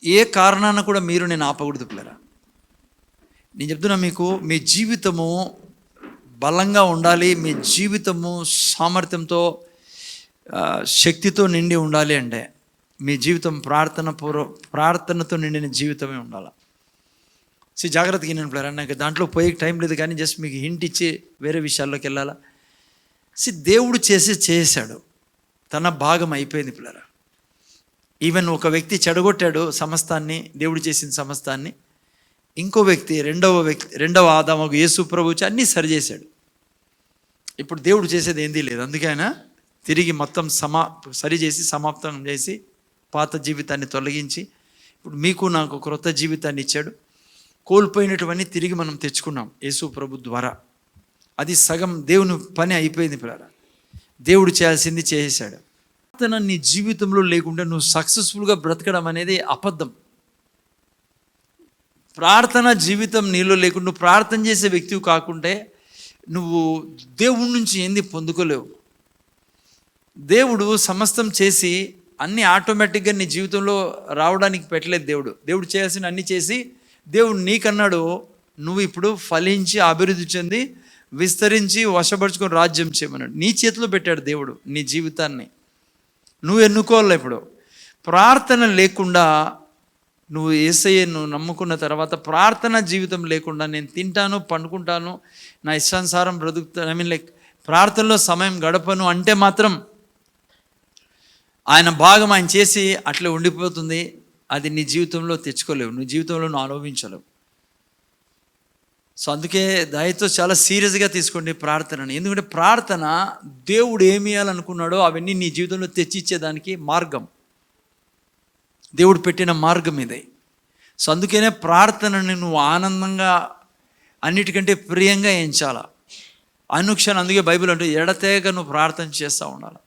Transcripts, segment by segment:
ఏ కారణాన కూడా నేను ఆపకూడదు పిల్లరా. నేను చెప్తున్నా మీకు, మీ జీవితము బలంగా ఉండాలి, మీ జీవితము సామర్థ్యంతో శక్తితో నిండి ఉండాలి అంటే మీ జీవితం ప్రార్థనతో నిండిన జీవితమే ఉండాలి. జాగ్రత్తగా నేను పిల్లరా, నాకు దాంట్లో పోయే టైం లేదు, కానీ జస్ట్ మీకు హింట్ ఇచ్చి వేరే విషయాల్లోకి వెళ్ళాలా. దేవుడు చేశాడు, తన భాగం అయిపోయింది పిల్లరా. ఈవెన్ ఒక వ్యక్తి చెడగొట్టాడు సమస్తాన్ని, దేవుడు చేసిన సమస్తాన్ని. ఇంకో వ్యక్తి రెండవ ఆదాము యేసు ప్రభువు అన్నీ సరిచేశాడు. ఇప్పుడు దేవుడు చేసేది ఏంది లేదు. అందుకే ఆయన తిరిగి మొత్తం సరిచేసి సమాప్తం చేసి పాత జీవితాన్ని తొలగించి ఇప్పుడు మీకు నాకు క్రొత్త జీవితాన్ని ఇచ్చాడు. కోల్పోయినటువన్నీ తిరిగి మనం తెచ్చుకున్నాం యేసు ప్రభు ద్వారా. అది సగం దేవుని పని అయిపోయింది పిల్లరా. దేవుడు చేయాల్సింది చేసేసాడు. ప్రార్థన నీ జీవితంలో లేకుండా నువ్వు సక్సెస్ఫుల్గా బ్రతకడం అనేది అబద్ధం. ప్రార్థన జీవితం నీలో లేకుండా, నువ్వు ప్రార్థన చేసే వ్యక్తివి కాకుంటే నువ్వు దేవుడి నుంచి ఏంది పొందుకోలేవు. దేవుడు సమస్తం చేసి అన్నీ ఆటోమేటిక్గా నీ జీవితంలో రావడానికి పెట్టలేదు. దేవుడు చేయాల్సిన అన్నీ చేసి దేవుడు నీకన్నాడు, నువ్వు ఇప్పుడు ఫలించి అభివృద్ధి చెంది విస్తరించి వశపరుచుకొని రాజ్యం చేయమన్నాడు. నీ చేతిలో పెట్టాడు దేవుడు నీ జీవితాన్ని. నువ్వు ఎన్నుకోవాలి. ఇప్పుడు ప్రార్థన లేకుండా నువ్వు యేసయ్యను నమ్ముకున్న తర్వాత ప్రార్థన జీవితం లేకుండా నేను తింటాను, పండుకుంటాను, నా ఇష్టానుసారం బ్రతుకుతాను, ప్రార్థనలో సమయం గడపను అంటే మాత్రం ఆయన భాగం ఆయన చేసి అట్లా ఉండిపోతుంది. అది నీ జీవితంలో తెచ్చుకోలేవు, నీ జీవితంలో నువ్వు అనుభవించలేవు. సో అందుకే దయతో చాలా సీరియస్గా తీసుకోండి ప్రార్థనని. ఎందుకంటే ప్రార్థన దేవుడు ఏమి ఇవ్వాలనుకున్నాడో అవన్నీ నీ జీవితంలో తెచ్చిచ్చేదానికి మార్గం, దేవుడు పెట్టిన మార్గం ఇదే. సో అందుకనే ప్రార్థనని నువ్వు ఆనందంగా అన్నిటికంటే ప్రియంగా ఎంచాల అనుక్షణం. అందుకే బైబిల్ అంటే ఎడతెగక నువ్వు ప్రార్థన చేస్తూ ఉండాలి.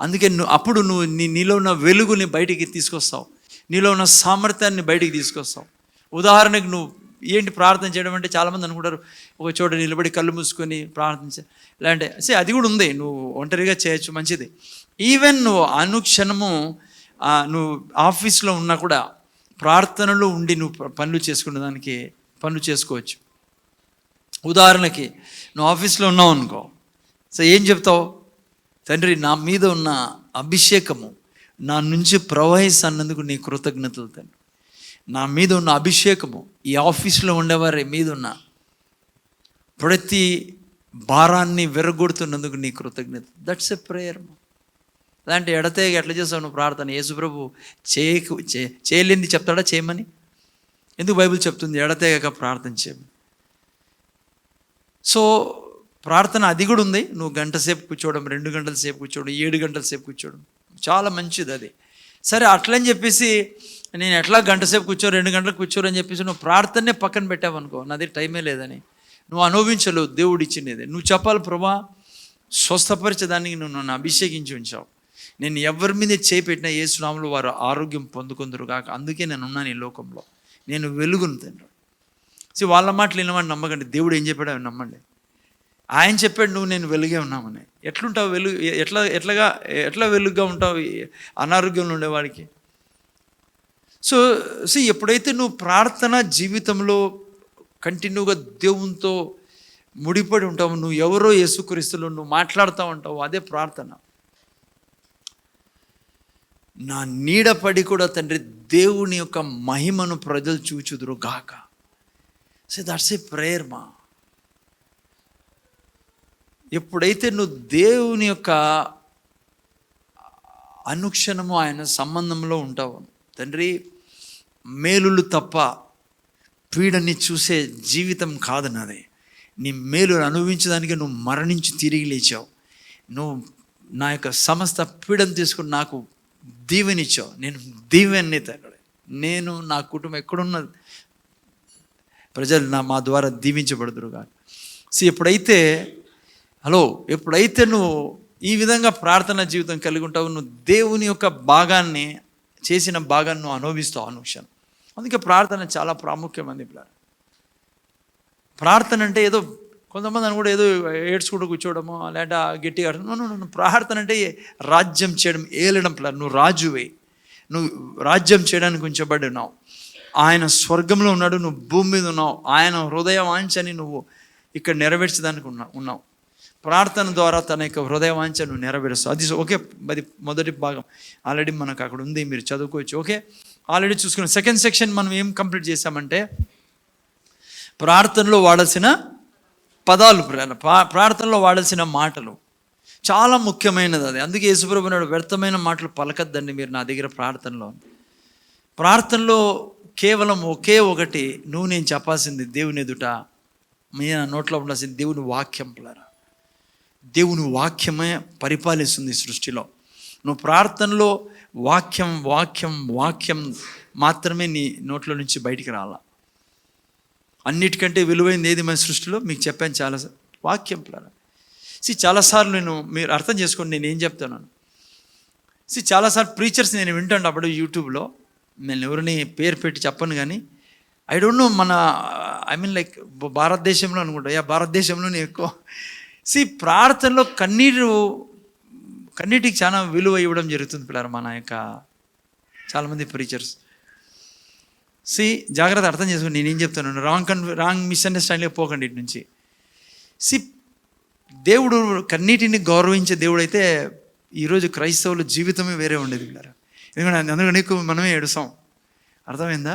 అందుకే అప్పుడు నువ్వు నీలో ఉన్న వెలుగుని బయటికి తీసుకొస్తావు, నీలో ఉన్న సామర్థ్యాన్ని బయటికి తీసుకొస్తావు. ఉదాహరణకు నువ్వు ఏంటి ప్రార్థన చేయడం అంటే చాలామంది అనుకుంటారు ఒక చోట నిలబడి కళ్ళు మూసుకొని ప్రార్థించే లేదంటే అది కూడా ఉంది, నువ్వు ఒంటరిగా చేయొచ్చు, మంచిది. ఈవెన్ నువ్వు అనుక్షణము నువ్వు ఆఫీస్లో ఉన్నా కూడా ప్రార్థనలో ఉండి నువ్వు పనులు చేసుకోవచ్చు. ఉదాహరణకి నువ్వు ఆఫీస్లో ఉన్నావు అనుకో, సో ఏం చెప్తావు? తండ్రి, నా మీద ఉన్న అభిషేకము నా నుంచి ప్రవహిస్తున్నందుకు నీ కృతజ్ఞతలు తండ్రి. నా మీద ఉన్న అభిషేకము ఈ ఆఫీస్లో ఉండేవారి మీద ఉన్న ప్రతి భారాన్ని విరగొడుతున్నందుకు నీ కృతజ్ఞత. That's a prayer. అలాంటి ఎడతెగ ఎట్లా చేస్తావు నువ్వు ప్రార్థన? యేసుప్రభు చేయలేంది చెప్తాడా చేయమని? ఎందుకు బైబిల్ చెప్తుంది ఎడతెగక ప్రార్థన చేయమని? సో ప్రార్థన అది కూడా ఉంది. నువ్వు గంట సేపు కూర్చోవడం, 2 గంటల సేపు కూర్చోవడం, 7 గంటల సేపు కూర్చోవడం చాలా మంచిది అది. సరే అట్లని చెప్పేసి నేను ఎట్లా గంట సేపు 2 గంటలకు కూర్చోరని చెప్పేసి నువ్వు ప్రార్థనే పక్కన పెట్టావనుకో, నాది టైమే లేదని నువ్వు అనుభవించలేవు దేవుడు ఇచ్చినది. నువ్వు చెప్పాలి, ప్రభా స్వస్థపరిచేదానికి నువ్వు నన్ను అభిషేకించి ఉంచావు, నేను ఎవరి మీద చేయి పెట్టినా యేసు నామములో వారు ఆరోగ్యం పొందుకుందరు కాక, అందుకే నేను ఉన్నాను ఈ లోకంలో, నేను వెలుగును తండ్రి. వాళ్ళ మాటలు వినమని నమ్మకండి, దేవుడు ఏం చెప్పాడు అవి నమ్మండి. ఆయన చెప్పాడు నువ్వు నేను వెలుగే ఉన్నామని. ఎట్లుంటావు వెలుగు? ఎట్లా వెలుగుగా ఉంటావు అనారోగ్యంలో ఉండేవాడికి? సో ఎప్పుడైతే నువ్వు ప్రార్థన జీవితంలో కంటిన్యూగా దేవునితో ముడిపడి ఉంటావు, నువ్వు ఎవరో యేసుక్రీస్తులో నువ్వు మాట్లాడుతూ ఉంటావు, అదే ప్రార్థన. నా నీడపడి కూడా తండ్రి దేవుని యొక్క మహిమను ప్రజలు చూచుదురు గాక. సో దట్స్ ఏ ప్రేయర్ మా. ఎప్పుడైతే నువ్వు దేవుని యొక్క అనుక్షణము ఆయన సంబంధంలో ఉంటావు, తండ్రి మేలులు తప్ప పీడని చూసే జీవితం కాదు నాది. నీ మేలును అనుభవించడానికి నువ్వు మరణించి తిరిగి లేచావు, నువ్వు నా యొక్క సమస్త పీడను తీసుకుని నాకు దీవెనిచ్చావు. నేను దీవెన్ని తండ్రి, నేను నా కుటుంబం ఎక్కడున్న ప్రజలు మా ద్వారా దీవించబడుదురు కాదు. ఎప్పుడైతే నువ్వు ఈ విధంగా ప్రార్థన జీవితం కలిగి ఉంటావు, నువ్వు దేవుని యొక్క భాగాన్ని చేసిన భాగాన్ని నువ్వు అనుభవిస్తావు అనుక్షణం. అందుకే ప్రార్థన చాలా ప్రాముఖ్యమైనది. ప్రార్థన అంటే ఏదో కొంతమంది అని కూడా ఏదో ఏడ్చుకుంటూ కూర్చోవడము లేదా గట్టిగా ప్రార్థన అంటే రాజ్యం చేయడం, ఏలడం. నువ్వు రాజువే, నువ్వు రాజ్యం చేయడానికి ఉంచబడి ఉన్నావు. ఆయన స్వర్గంలో ఉన్నాడు, నువ్వు భూమి మీద ఉన్నావు. ఆయన హృదయ వాంఛని నువ్వు ఇక్కడ నెరవేర్చడానికి ఉన్నావు. ప్రార్థన ద్వారా తన యొక్క హృదయ వాంఛ నువ్వు నెరవేరుస్తావు. అది ఓకే. అది మొదటి భాగం ఆల్రెడీ మనకు అక్కడ ఉంది, మీరు చదువుకోవచ్చు. ఓకే, ఆల్రెడీ చూసుకున్నాం. సెకండ్ సెక్షన్ మనం ఏం కంప్లీట్ చేసామంటే ప్రార్థనలో వాడాల్సిన పదాలు, ప్రార్థనలో వాడాల్సిన మాటలు చాలా ముఖ్యమైనది అది. అందుకే యేసుప్రభు అన్నాడు, వ్యర్థమైన మాటలు పలకద్దండి మీరు నా దగ్గర ప్రార్థనలో. ప్రార్థనలో కేవలం ఒకే ఒకటి నువ్వు నేను చెప్పాల్సింది దేవుని ఎదుట, మీ నోట్లో ఉండాల్సింది దేవుని వాక్యం. పిల్లరా, దేవుని వాక్యమే పరిపాలిస్తుంది సృష్టిలో. నువ్వు ప్రార్థనలో వాక్యం వాక్యం వాక్యం మాత్రమే నీ నోట్లో నుంచి బయటికి రాలా. అన్నిటికంటే విలువైనది ఏది మన సృష్టిలో మీకు చెప్పాను చాలా వాక్యం. పిల్లరా, చాలాసార్లు మీరు అర్థం చేసుకోండి నేను ఏం చెప్తున్నాను. చాలాసార్లు ప్రీచర్స్ నేను వింటాను అప్పుడు యూట్యూబ్లో. నేను ఎవరిని పేరు పెట్టి చెప్పను కానీ ఐ డోంట్ నో, మన ఐ మీన్ లైక్ భారతదేశంలో అనుకుంటా, భారతదేశంలోనే ఎక్కువ ప్రార్థనలో కన్నీటికి చాలా విలువ ఇవ్వడం జరుగుతుంది పిల్లలు. మన యొక్క చాలామంది ప్రీచర్స్ జాగ్రత్త అర్థం చేసుకోండి నేనేం చెప్తాను. రాంగ్ మిస్అండర్స్టాండింగ్లో పోకండి ఇటు నుంచి. దేవుడు కన్నీటిని గౌరవించే దేవుడు అయితే ఈరోజు క్రైస్తవుల జీవితమే వేరే ఉండేది పిల్లలు. ఎందుకంటే అందుకని నీకు మనమే ఏడుస్తాం. అర్థమైందా?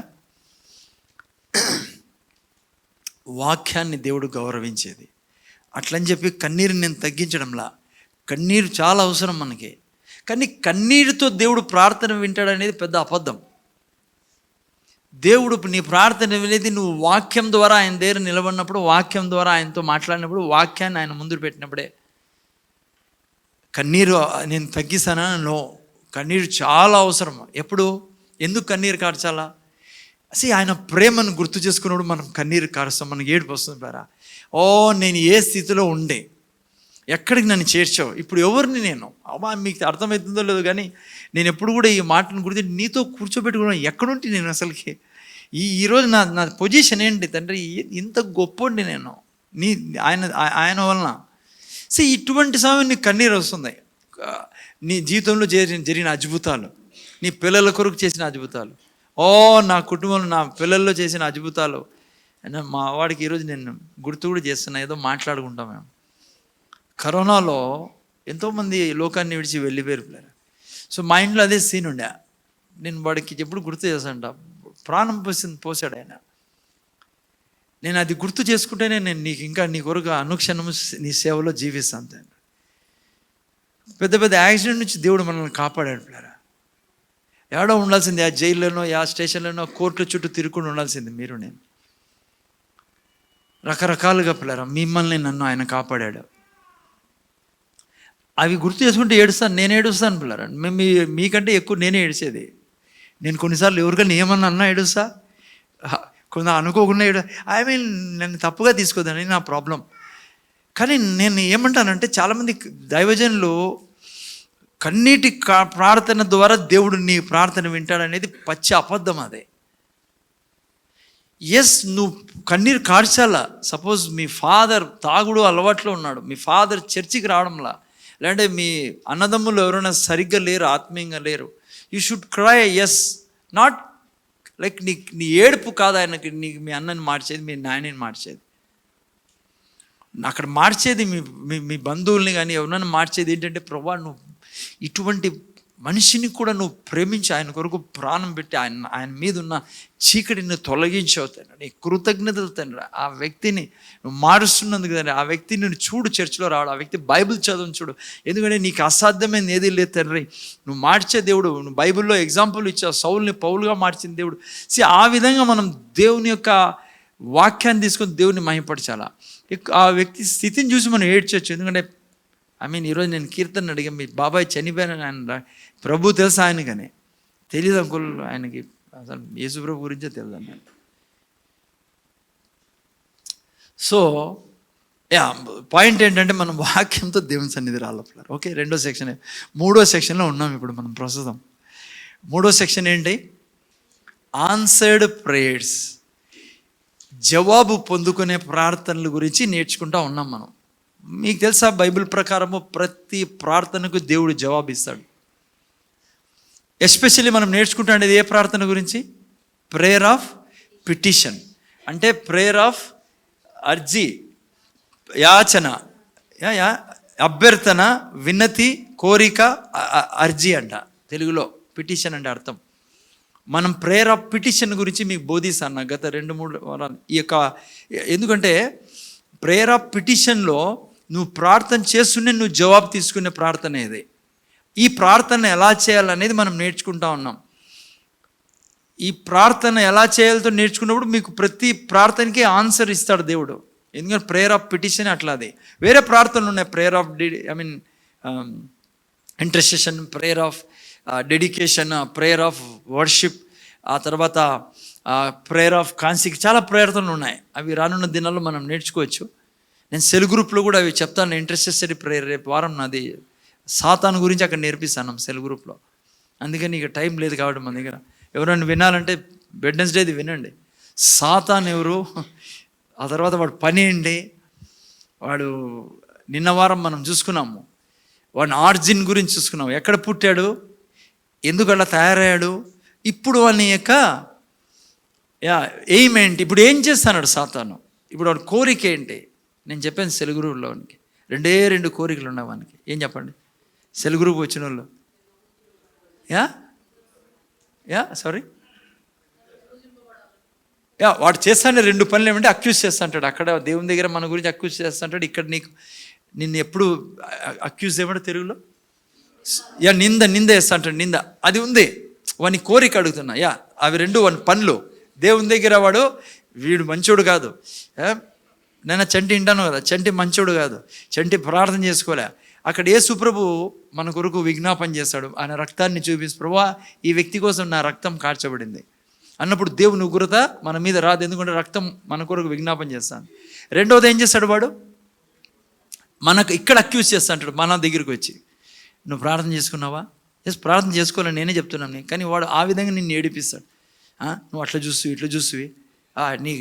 వాక్యాన్ని దేవుడు గౌరవించేది. అట్లని చెప్పి కన్నీరుని నేను తగ్గించడంలా, కన్నీరు చాలా అవసరం మనకి. కానీ కన్నీరుతో దేవుడు ప్రార్థన వింటాడనేది పెద్ద అబద్ధం. దేవుడు నీ ప్రార్థన వినేది నువ్వు వాక్యం ద్వారా ఆయన దగ్గర నిలబడినప్పుడు, వాక్యం ద్వారా ఆయనతో మాట్లాడినప్పుడు, వాక్యాన్ని ఆయన ముందు పెట్టినప్పుడే. కన్నీరు నేను తగ్గిస్తానా? నో, కన్నీరు చాలా అవసరం. ఎప్పుడు ఎందుకు కన్నీరు కార్చాలా? ఆయన ప్రేమను గుర్తు చేసుకున్నప్పుడు మనం కన్నీరు కారుస్తాం, మనకి ఏడుపు వస్తుంది. పేరా, ఓ నేను ఏ స్థితిలో ఉండే, ఎక్కడికి నన్ను చేర్చావు, ఇప్పుడు ఎవరిని నేను, అమ్మా మీకు అర్థమవుతుందో లేదో కానీ నేను ఎప్పుడు కూడా ఈ మాటను గురించి నీతో కూర్చోబెట్టుకున్నాను. ఎక్కడుంటే నేను అసలుకి ఈరోజు నా పొజిషన్ ఏంటి తండ్రి, ఇంత గొప్పండి నేను ఆయన వలన. ఇటువంటి సమయం నీకు కన్నీరు వస్తుంది. నీ జీవితంలో జరిగిన అద్భుతాలు, నీ పిల్లల కొరకు చేసిన అద్భుతాలు, నా కుటుంబంలో నా పిల్లల్లో చేసిన అద్భుతాలు. మా వాడికి ఈరోజు నేను గుర్తు కూడా చేస్తున్నా, ఏదో మాట్లాడుకుంటాం మేము. కరోనాలో ఎంతోమంది లోకాన్ని విడిచి వెళ్ళిపోయారు పిల్లలు. మా ఇంట్లో అదే సీన్ ఉండే. నేను వాడికి ఎప్పుడు గుర్తు చేస్తానంట, ప్రాణం పోసాడు ఆయన. నేను అది గుర్తు చేసుకుంటేనే నేను నీకు ఇంకా నీ కొరకు అనుక్షణము నీ సేవలో జీవిస్తాను. పెద్ద పెద్ద యాక్సిడెంట్ నుంచి దేవుడు మనల్ని కాపాడాడు పిల్లరా. ఎవడో ఉండాల్సింది ఆ జైల్లోనో ఆ స్టేషన్లోనో కోర్టుల చుట్టూ తిరుగుకుండా ఉండాల్సింది మీరు నేను. రకరకాలుగా పిల్లరా మిమ్మల్ని నన్ను ఆయన కాపాడాడు. అవి గుర్తు చేసుకుంటే ఏడుస్తాను, నేను ఏడుస్తాను పిల్లరా. మీకంటే ఎక్కువ నేనే ఏడిచేది. నేను కొన్నిసార్లు ఎవరికైనా ఏమన్నా అన్నా ఏడుస్తా, కొంత అనుకోకుండా ఐ మీన్ నన్ను తప్పుగా తీసుకోదని నా ప్రాబ్లం. కానీ నేను ఏమంటానంటే చాలామంది దైవజనులు కన్నీటి ప్రార్థన ద్వారా దేవుడు నీ ప్రార్థన వింటాడనేది పచ్చి అబద్ధం. అదే నువ్వు కన్నీరు కార్చాలా. సపోజ్ మీ ఫాదర్ తాగుడు అలవాట్లో ఉన్నాడు, మీ ఫాదర్ చర్చికి రావడంలా, లేదంటే మీ అన్నదమ్ములు ఎవరైనా సరిగ్గా లేరు, ఆత్మీయంగా లేరు, you should cry. Not like నీ ఏడుపు కాదు ఆయనకి మీ అన్నని మార్చేది, మీ నాయనని మార్చేది. అక్కడ మార్చేది మీ బంధువుల్ని కానీ ఎవరైనా మార్చేది ఏంటంటే, ప్రభా నువ్వు ఇటువంటి మనిషిని కూడా నువ్వు ప్రేమించి ఆయన కొరకు ప్రాణం పెట్టి ఆయన మీద ఉన్న చీకటిని తొలగించావు తండ్రి. నీ కృతజ్ఞతలు తండ్రి. ఆ వ్యక్తిని నువ్వు మారుస్తున్నందుకు తండ్రి. ఆ వ్యక్తిని నువ్వు చూడు, చర్చిలో రావడం, ఆ వ్యక్తి బైబిల్ చదువుని చూడు. ఎందుకంటే నీకు అసాధ్యమైనది ఏది లేదు తండ్రి. నువ్వు మార్చే దేవుడు. నువ్వు బైబిల్లో ఎగ్జాంపుల్ ఇచ్చావు, సౌల్ని పౌలుగా మార్చిన దేవుడు. ఆ విధంగా మనం దేవుని యొక్క వాక్యాన్ని తీసుకొని దేవుని మహిమపరచాలా. ఆ వ్యక్తి స్థితిని చూసి మనం ఏడ్చొచ్చు. ఎందుకంటే ఈరోజు నేను కీర్తన అడిగాను, మీ బాబాయ్ చనిపోయిన ఆయన ప్రభు తెలుసా ఆయనకని తెలియదు అంకుల్, ఆయనకి అసలు యేసు ప్రభు గురించే తెలియదు అన్నాడు. పాయింట్ ఏంటంటే మనం వాక్యంతో దేవుని సన్నిధి రాలపడారు. ఓకే, మూడో సెక్షన్లో ఉన్నాం ఇప్పుడు మనం ప్రస్తుతం. మూడో సెక్షన్ ఏంటి? ఆన్సర్డ్ ప్రేయర్స్, జవాబు పొందుకునే ప్రార్థనల గురించి నేర్చుకుంటూ ఉన్నాం మనం. మీకు తెలుసా బైబిల్ ప్రకారము ప్రతి ప్రార్థనకు దేవుడు జవాబు ఇస్తాడు. ఎస్పెషల్లీ మనం నేర్చుకుంటాం ఏ ప్రార్థన గురించి? ప్రేయర్ ఆఫ్ పిటిషన్, అంటే ప్రేయర్ ఆఫ్ అర్జీ, యాచన, అభ్యర్థన, విన్నతి, కోరిక, అర్జీ అంట తెలుగులో. పిటిషన్ అంటే అర్థం. మనం ప్రేయర్ ఆఫ్ పిటిషన్ గురించి మీకు బోధిస్తాను గత 2-3 వారాలు. ఎందుకంటే ప్రేయర్ ఆఫ్ పిటిషన్లో నువ్వు ప్రార్థన చేస్తూనే నువ్వు జవాబు తీసుకునే ప్రార్థన ఇది. ఈ ప్రార్థన ఎలా చేయాలనేది మనం నేర్చుకుంటా ఉన్నాం. ఈ ప్రార్థన ఎలా చేయాలో నేర్చుకున్నప్పుడు మీకు ప్రతి ప్రార్థనకి ఆన్సర్ ఇస్తాడు దేవుడు. ఎందుకంటే ప్రేయర్ ఆఫ్ పిటిషన్ అట్లా. అది వేరే ప్రార్థనలు ఉన్నాయి, prayer of intercession, prayer of dedication, prayer of worship, ఆ తర్వాత ప్రేయర్ ఆఫ్ కాన్సిక్, చాలా ప్రార్థనలు ఉన్నాయి. అవి రానున్న దినాల్లో మనం నేర్చుకోవచ్చు. నేను సెల్ గ్రూప్లో కూడా అవి చెప్తాను. ఇంటర్సెసరీ ప్రేయర్ రేపు వారం నాది సాతాను గురించి అక్కడ నేర్పిస్తాను సెల్ గ్రూప్లో. అందుకని ఇక టైం లేదు కాబట్టి మన దగ్గర. ఎవరైనా వినాలంటే వెడ్నెస్డేది వినండి. సాతాను ఎవరు, ఆ తర్వాత వాడు పని ఏంటి, వాడు నిన్న వారం మనం చూసుకున్నాము. వాడిని ఆర్జిన్ గురించి చూసుకున్నాము. ఎక్కడ పుట్టాడు, ఎందుకు అలా తయారయ్యాడు, ఇప్పుడు వాని యొక్క ఎయిమ్ ఏంటి, ఇప్పుడు ఏం చేస్తున్నాడు సాతాను, ఇప్పుడు వాడి కోరిక ఏంటి. నేను చెప్పాను సెల్ గ్రూప్లో వానికి 2 కోరికలు ఉన్నాయి వానికి. ఏం చెప్పండి సెల్ గ్రూప్ వచ్చిన వాళ్ళు? సారీ వాడు చేస్తానే 2 పనులు ఏమంటే అక్యూజ్ చేస్తుంటాడు. అక్కడ దేవుని దగ్గర మన గురించి అక్యూజ్ చేస్తుంటాడు. ఇక్కడ నిన్ను ఎప్పుడు అక్యూజ్ ఏమంటే తెలుగులో నింద వేస్తుంటాడు. నింద అది ఉంది. వాని కోరిక అడుగుతున్నా. అవి 2 వాని పనులు. దేవుని దగ్గర వాడు వీడు మంచోడు కాదు, నేను చంటి వింటాను కదా, చంటి మంచోడు కాదు, చంటి ప్రార్థన చేసుకోలే. అక్కడ యేసుప్రభు మన కొరకు విజ్ఞాపన చేస్తాడు. ఆయన రక్తాన్ని చూపిస్తూ, ప్రభువా ఈ వ్యక్తి కోసం నా రక్తం కార్చబడింది అన్నప్పుడు దేవుని ఉగ్రత మన మీద రాదు. ఎందుకంటే రక్తం మన కొరకు విజ్ఞాపన చేస్తాను. రెండవది ఏం చేస్తాడు వాడు, మనకు ఇక్కడ అక్యూజ్ చేస్తా అంటాడు. మన దగ్గరికి వచ్చి నువ్వు ప్రార్థన చేసుకున్నావా? ప్రార్థన చేసుకోవాలని నేనే చెప్తున్నాను, కానీ వాడు ఆ విధంగా నిన్ను ఏడిపిస్తాడు. నువ్వు అట్లా చూస్తువి, ఇట్లా చూస్తువి,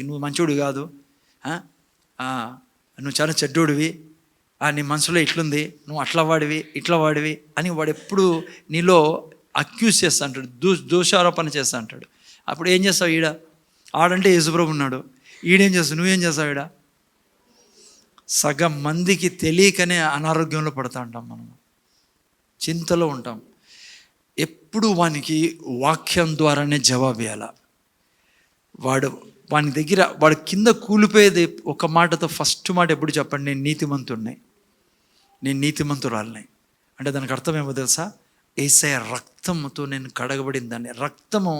నువ్వు మంచోడు కాదు, నువ్వు చాలా చెడ్డోడివి, నీ మనసులో ఇట్లుంది, నువ్వు అట్లా వాడివి, ఇట్లా వాడివి అని వాడు ఎప్పుడు నీలో అక్యూజ్ చేస్తా అంటాడు, దోషారోపణ చేస్తా అంటాడు. అప్పుడు ఏం చేస్తావు? ఆడంటే యేసుప్రభు ఉన్నాడు, ఈడేం చేస్తావు, నువ్వేం చేస్తావు? సగం మందికి తెలియకనే అనారోగ్యంలో పడతా ఉంటాం, మనం చింతలో ఉంటాం. ఎప్పుడు వానికి వాక్యం ద్వారానే జవాబు ఇవ్వాల. వాని దగ్గర వాడు కింద కూలిపోయేది ఒక మాటతో. ఫస్ట్ మాట ఎప్పుడు చెప్పండి, నేను నీతిమంతుడిని, నేను నీతిమంతురాలిని. అంటే దానికి అర్థం ఏమో తెలుసా? యేసయ్య రక్తంతో నేను కడగబడిందని. రక్తము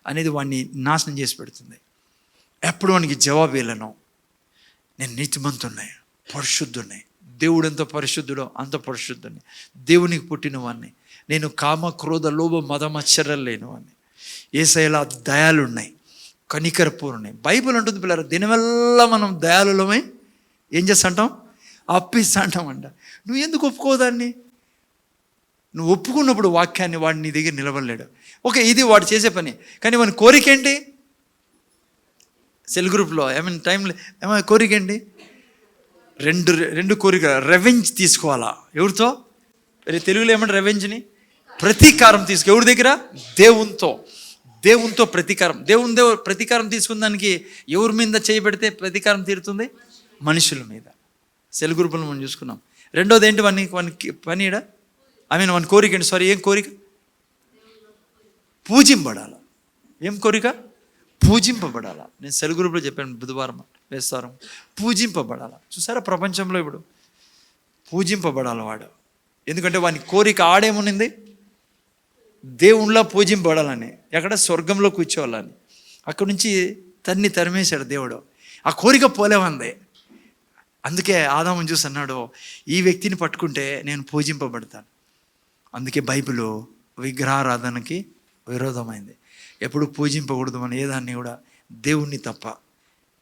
అనేది వాడిని నాశనం చేసి పెడుతుంది. ఎప్పుడు వానికి జవాబు ఇవ్వలేను, నేను నీతిమంతుడిని, పరిశుద్ధుడిని, దేవుడు ఎంత పరిశుద్ధుడో అంత పరిశుద్ధుడిని, దేవునికి పుట్టిన వాడిని, నేను కామ క్రోధ లోభ మద మత్సరాలు లేని వాడిని, యేసయ్యలా దయాలు ఉన్నాయి, కనికరపూర్ణయి. బైబిల్ అంటుంది పిల్లలు, దీనివల్ల మనం దయాలులమై ఏం చేస్తుంటాం? అప్పిస్తుంటామంట. నువ్వు ఎందుకు ఒప్పుకోదాన్ని? నువ్వు ఒప్పుకున్నప్పుడు వాక్యాన్ని వాడు నీ దగ్గర నిలవలేడు. ఓకే, ఇది వాడు చేసే పని. కానీ వాని కోరిక ఏంటి? సెల్ గ్రూప్లో టైంలో కోరిక ఏంటి? రెండు కోరిక. రెవెంజ్ తీసుకోవాలా. ఎవరితో? తెలుగులో ఏమంటే రెవెంజ్ని ప్రతీకారం తీసుకో. ఎవరి దగ్గర? దేవునితో ప్రతీకారం. దేవుని ప్రతీకారం తీసుకున్న దానికి ఎవరి మీద చేయబెడితే ప్రతీకారం తీరుతుంది? మనుషుల మీద. సెల్ గ్రూపులు మనం చూసుకున్నాం. రెండోది ఏంటి? వానికి పని వాని కోరిక ఏంటి? ఏం కోరిక? పూజింపబడాల. ఏం కోరిక? పూజింపబడాల. నేను సెల్ గ్రూప్లో చెప్పాను బుధవారం వేస్తారం, పూజింపబడాల. చూసారా ప్రపంచంలో ఇప్పుడు పూజింపబడాలి వాడు. ఎందుకంటే వాని కోరిక ఆడేమునింది? దేవుళ్ళ పూజింపబడాలని. ఎక్కడ? స్వర్గంలో కూర్చోవాలని. అక్కడి నుంచి తరిమేశాడు దేవుడు. ఆ కోరిక పోలేమంది. అందుకే ఆదాము చూసి అన్నాడు, ఈ వ్యక్తిని పట్టుకుంటే నేను పూజింపబడతాను. అందుకే బైబిల్ విగ్రహారాధనకి విరోధమైంది. ఎప్పుడు పూజింపకూడదు మనం ఏదాన్ని కూడా, దేవుణ్ణి తప్ప.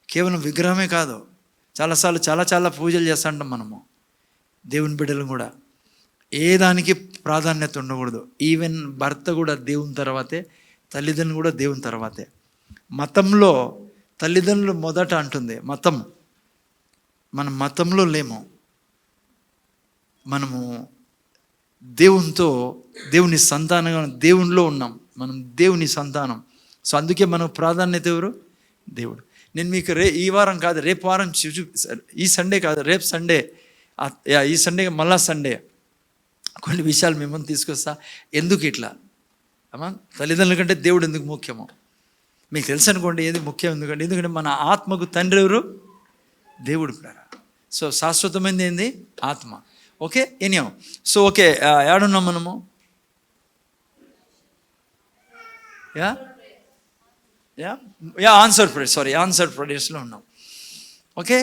కేవలం విగ్రహమే కాదు, చాలాసార్లు చాలా పూజలు చేస్తూ ఉంటాం మనము. దేవుని బిడ్డలు కూడా ఏ దానికి ప్రాధాన్యత ఉండకూడదు. ఈవెన్ భర్త కూడా దేవుని తర్వాతే, తల్లిదండ్రులు కూడా దేవుని తర్వాతే. మతంలో తల్లిదండ్రులు మొదట అంటుంది మతం. మనం మతంలో లేము. మనము దేవునితో, దేవుని సంతానంగా, దేవునిలో ఉన్నాం, మనం దేవుని సంతానం. సో అందుకే మనకు ప్రాధాన్యత ఎవరు? దేవుడు. నేను మీకు ఈ వారం కాదు, రేపు వారం ఈ సండే కాదు, రేపు సండే, ఈ సండే మళ్ళా సండే కొన్ని విషయాలు మిమ్మల్ని తీసుకొస్తా. ఎందుకు ఇట్లా అమ్మా, తల్లిదండ్రుల కంటే దేవుడు ఎందుకు ముఖ్యమో మీకు తెలుసు అనుకోండి. ఏది ముఖ్యం ఎందుకంటే మన ఆత్మకు తండ్రి ఎవరు? దేవుడు. సో శాశ్వతమైనది ఏంది? ఆత్మ. ఓకే, ఎనియో. సో ఓకే, ఏడున్నాం మనము? ఆన్సర్ ప్రేయర్స్లో ఉన్నాం. ఓకే,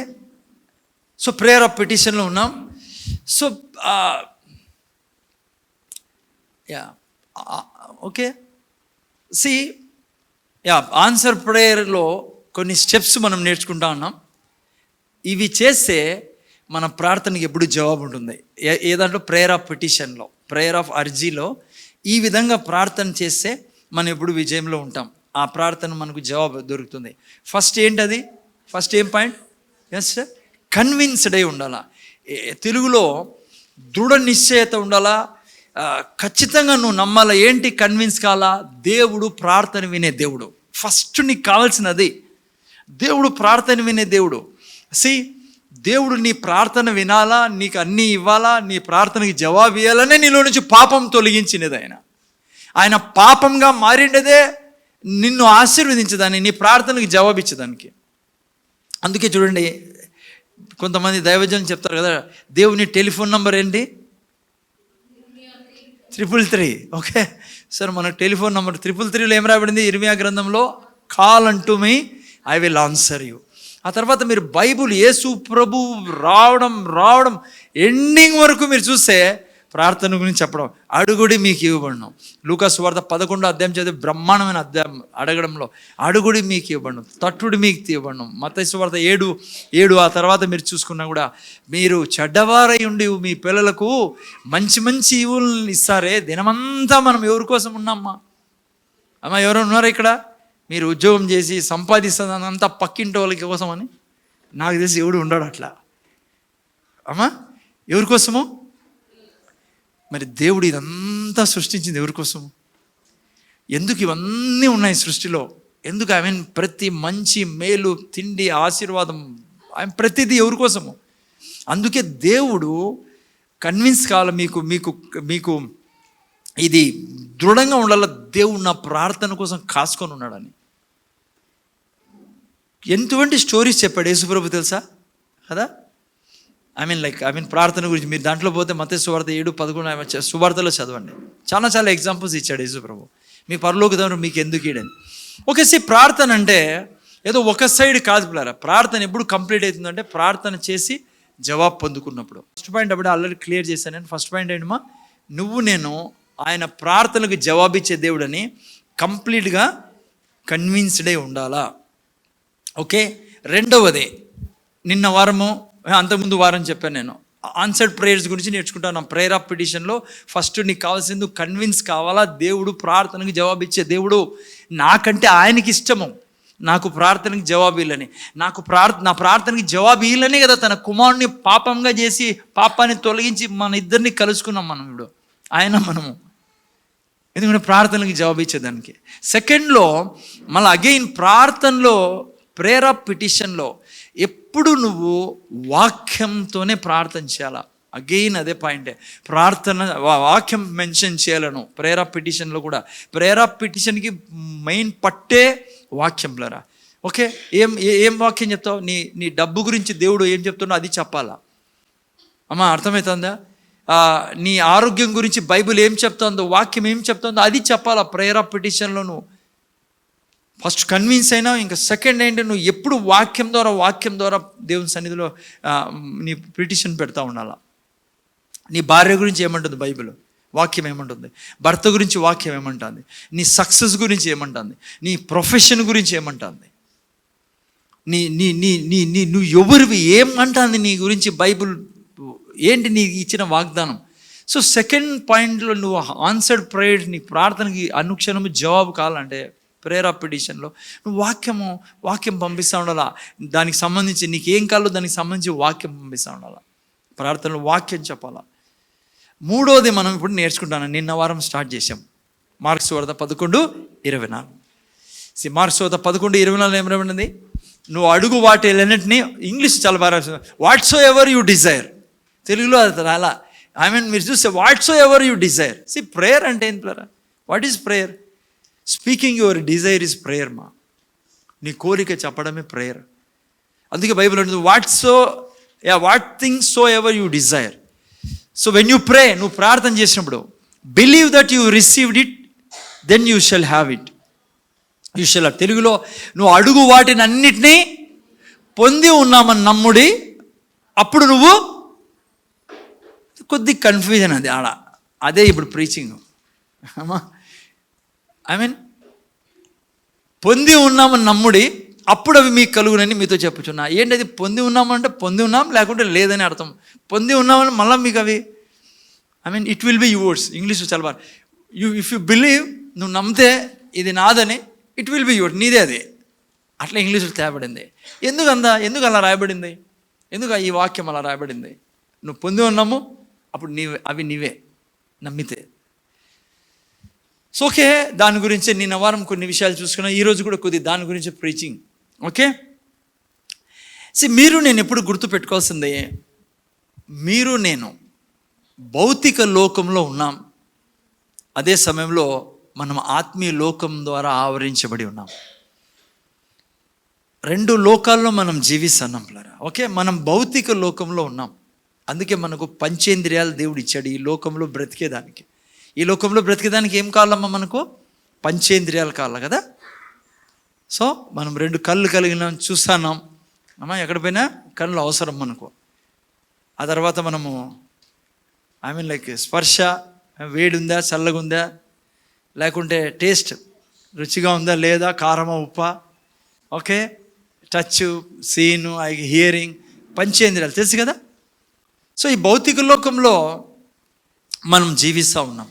సో ప్రేయర్ ఆఫ్ పిటిషన్లో ఉన్నాం. సో ఓకే, ఆన్సర్ ప్రేయర్లో కొన్ని స్టెప్స్ మనం నేర్చుకుంటా ఉన్నాం. ఇవి చేస్తే మన ప్రార్థనకి ఎప్పుడు జవాబు ఉంటుంది. ఏదంటే ప్రేయర్ ఆఫ్ పిటిషన్లో, ప్రేయర్ ఆఫ్ అర్జీలో ఈ విధంగా ప్రార్థన చేస్తే మనం ఎప్పుడు విజయంలో ఉంటాం. ఆ ప్రార్థన మనకు జవాబు దొరుకుతుంది. ఫస్ట్ ఏంటది? ఫస్ట్ ఏం పాయింట్? ఎస్ సార్, కన్విన్స్డ్ అయి ఉండాలా. తెలుగులో దృఢ నిశ్చయత ఉండాలా. ఖచ్చితంగా నువ్వు నమ్మాలా. ఏంటి కన్విన్స్ కావాలా? దేవుడు ప్రార్థన వినే దేవుడు. ఫస్ట్ నీకు కావాల్సినది, దేవుడు ప్రార్థన వినే దేవుడు. దేవుడు నీ ప్రార్థన వినాలా, నీకు అన్నీ ఇవ్వాలా, నీ ప్రార్థనకి జవాబు ఇవ్వాలనే నీలో నుంచి పాపం తొలగించినది ఆయన పాపంగా మారిండదే నిన్ను ఆశీర్వదించదాన్ని, నీ ప్రార్థనకి జవాబు ఇచ్చేదానికి. అందుకే చూడండి, కొంతమంది దైవజనులు చెప్తారు కదా, దేవుని టెలిఫోన్ నంబర్ ఏంటి? 333. ఓకే సార్, మన టెలిఫోన్ నంబర్ 333లో ఏం రాబడింది? ఇర్మియా గ్రంథంలో, call unto me I will answer you. ఆ తర్వాత మీరు బైబుల్ యేసు ప్రభు రావడం ఎండింగ్ వరకు మీరు చూస్తే ప్రార్థన గురించి చెప్పడం, అడుగుడి మీకు ఇవ్వబడను. లూకా సువార్త 11వ అధ్యాయం చదివి బ్రహ్మాండమైన అధ్యాయం అడగడంలో, అడుగుడి మీకు ఇవ్వబడను, తట్టుడి మీకు ఇవ్వబడను. మత్తయి సువార్త 7:7. ఆ తర్వాత మీరు చూసుకున్నా కూడా, మీరు చెడ్డవారై ఉండి మీ పిల్లలకు మంచి మంచి ఈవులను ఇస్తారే. దినమంతా మనం ఎవరి కోసం ఉన్నామ్మా? అమ్మా, ఎవరు ఉన్నారా ఇక్కడ? మీరు ఉద్యోగం చేసి సంపాదిస్తుందంతా పక్కింటి వాళ్ళకి కోసమని నాకు తెలిసి ఎవడు ఉండడు అట్లా. అమ్మా, ఎవరి కోసము? మరి దేవుడు ఇదంతా సృష్టించింది ఎవరి కోసము? ఎందుకు ఇవన్నీ ఉన్నాయి సృష్టిలో? ఎందుకు? ప్రతి మంచి మేలు, తిండి, ఆశీర్వాదం, ప్రతిదీ ఎవరి కోసము? అందుకే దేవుడు కన్విన్స్ కావాలి మీకు మీకు మీకు ఇది దృఢంగా ఉండాల. దేవుడు నా ప్రార్థన కోసం కాసుకొని ఉన్నాడని ఎంతవంటి స్టోరీస్ చెప్పాడు యేసుప్రభు తెలుసా కదా? ప్రార్థన గురించి మీరు దాంట్లో పోతే మత్తయి సువార్త 7:11 సువార్తలో చదవండి. చాలా చాలా ఎగ్జాంపుల్స్ ఇచ్చాడు యేసుప్రభు. మీ పరలోక తండ్రి మీకు ఎందుకు ఇడని. ఒకేసి ప్రార్థన అంటే ఏదో ఒక సైడ్ కాదు పిల్లరా. ప్రార్థన ఎప్పుడు కంప్లీట్ అవుతుందంటే ప్రార్థన చేసి జవాబు పొందుకున్నప్పుడు. ఫస్ట్ పాయింట్ అప్పుడు ఆల్రెడీ క్లియర్ చేశాను నేను. ఫస్ట్ పాయింట్ ఏంటమ్మా? నువ్వు నేను ఆయన ప్రార్థనకు జవాబిచ్చే దేవుడని కంప్లీట్గా కన్విన్స్డ్ అయి ఉండాలా. ఓకే, రెండవది, నిన్న వారము అంతకుముందు వారం చెప్పాను నేను, ఆన్సర్డ్ ప్రేయర్స్ గురించి నేర్చుకుంటాను. ప్రేయర్ ఆఫ్ పిటిషన్లో ఫస్ట్ నీకు కావాల్సింది కన్విన్స్ కావాలా. దేవుడు ప్రార్థనకు జవాబిచ్చే దేవుడు. నాకంటే ఆయనకి ఇష్టము నాకు ప్రార్థనకి జవాబు ఇల్లని. నా ప్రార్థనకి జవాబు ఇల్లనే కదా తన కుమారుడిని పాపంగా చేసి పాపాన్ని తొలగించి మన ఇద్దరిని కలుసుకున్నాం మనం ఇప్పుడు ఆయన మనము. ఎందుకంటే ప్రార్థనకి జవాబు ఇచ్చేదానికి. సెకండ్లో మళ్ళీ అగైన్ ప్రార్థనలో, ప్రేయర్ ఆఫ్ పిటిషన్లో ఎప్పుడు నువ్వు వాక్యంతోనే ప్రార్థన చేయాలా. అగైన్ అదే పాయింటే, ప్రార్థన వాక్యం మెన్షన్ చేయాలను. ప్రేయర్ ఆఫ్ పిటిషన్లో కూడా ప్రేయర్ ఆఫ్ పిటిషన్కి మెయిన్ పట్టే వాక్యంలరా. ఓకే, ఏం వాక్యం చెప్తావు? నీ డబ్బు గురించి దేవుడు ఏం చెప్తున్నా అది చెప్పాలా. అమ్మా, అర్థమవుతుందా? నీ ఆరోగ్యం గురించి బైబిల్ ఏం చెప్తుందో, వాక్యం ఏం చెప్తుందో అది చెప్పాలా ప్రేయర్ ఆఫ్ పిటిషన్లో. నువ్వు ఫస్ట్ కన్విన్స్ అయినా, ఇంకా సెకండ్ ఏంటి, నువ్వు ఎప్పుడు వాక్యం ద్వారా దేవుని సన్నిధిలో నీ పిటిషన్ పెడతా ఉండాలా. నీ భార్య గురించి ఏమంటుంది బైబిల్, వాక్యం ఏమంటుంది? భర్త గురించి వాక్యం ఏమంటుంది? నీ సక్సెస్ గురించి ఏమంటుంది? నీ ప్రొఫెషన్ గురించి ఏమంటుంది? నువ్వు ఎవరివి ఏమంటుంది నీ గురించి బైబిల్? ఏంటి నీ ఇచ్చిన వాగ్దానం? సో సెకండ్ పాయింట్లో నువ్వు ఆన్సర్డ్ ప్రేయర్, నీ ప్రార్థనకి అనుక్షణము జవాబు కావాలంటే ప్రేయర్ ఆఫ్ పిటిషన్లో నువ్వు వాక్యం పంపిస్తూ ఉండాలా. దానికి సంబంధించి నీకు ఏం కావాలో దానికి సంబంధించి వాక్యం పంపిస్తూ ఉండాలా. ప్రార్థనలో వాక్యం చెప్పాలా. మూడోది మనం ఇప్పుడు నేర్చుకుంటాను. నిన్న వారం స్టార్ట్ చేసాం. మార్క్స్ వార్త 11:24. మార్క్స్ వార్త 11:24 ఏం రాబడింది? నువ్వు అడుగు వాటిలన్నింటినీ, ఇంగ్లీష్ చాలా బాగా రాస్తుంది, watts so ever you desire. తెలుగులో అది అలా, మీరు చూస్తే watts so ever you desire. Prayer అంటే ఏం ప్లేరా? What is prayer? Speaking your desire is prayer మా. నీ కోరిక చెప్పడమే ప్రేయర్. అందుకే బైబిల్ ఉంటుంది what things so ever you desire. So when you pray, నువ్వు ప్రార్థన చేసినప్పుడు believe that you received it, then you shall have it. You shall have. తెలుగులో నువ్వు అడుగు వాటిని అన్నిటినీ పొంది ఉన్నామని నమ్ముడి, అప్పుడు నువ్వు. కొద్ది కన్ఫ్యూజన్ అది ఆడ. అదే ఇప్పుడు ప్రీచింగ్. పొంది ఉన్నామని నమ్ముడి, అప్పుడు అవి మీకు కలుగునని మీతో చెప్పుచున్నా. ఏంటది? పొంది ఉన్నామంటే పొంది ఉన్నాం, లేకుంటే లేదని అర్థం. పొంది ఉన్నామని మళ్ళీ మీకు అవి it will be yours. English చాలా బాగా, ఇఫ్ యూ బిలీవ్, నువ్వు నమ్మితే ఇది నాదని, ఇట్ విల్ బి యువర్స్, నీదే అది. అట్లా ఇంగ్లీష్లో తేబడింది. ఎందుకు అలా రాయబడింది? ఎందుకు ఈ వాక్యం అలా రాయబడింది? నువ్వు పొంది ఉన్నాము, అప్పుడు అవి నీవే నమ్మితే. సో ఓకే, దాని గురించి నిన్న వారం కొన్ని విషయాలు చూసుకున్నాం. ఈరోజు కూడా కొద్ది దాని గురించి ప్రీచింగ్. ఓకే, మీరు నేను ఎప్పుడు గుర్తుపెట్టుకోవాల్సిందే, మీరు నేను భౌతిక లోకంలో ఉన్నాం, అదే సమయంలో మనం ఆత్మీయ లోకం ద్వారా ఆవరించబడి ఉన్నాం. రెండు లోకాల్లో మనం జీవిస్తున్నాం. ఓకే, మనం భౌతిక లోకంలో ఉన్నాం. అందుకే మనకు పంచేంద్రియాలు దేవుడు ఇచ్చాడు ఈ లోకంలో బ్రతికేదానికి. ఈ లోకంలో బ్రతికేదానికి ఏం కావాలమ్మా? మనకు పంచేంద్రియాలు కావాలి కదా. సో మనం రెండు కళ్ళు కలిగిన చూస్తున్నాం అమ్మా, ఎక్కడ పోయినా కళ్ళు అవసరం మనకు. ఆ తర్వాత మనము లైక్ స్పర్శ, వేడి ఉందా, చల్లగా ఉందా, లేకుంటే టేస్ట్ రుచిగా ఉందా లేదా, కారమా ఉప్పా, ఓకే, టచ్, సీను, హియరింగ్, పంచేంద్రియాలు తెలుసు కదా. సో ఈ భౌతిక లోకంలో మనం జీవిస్తూ ఉన్నాం.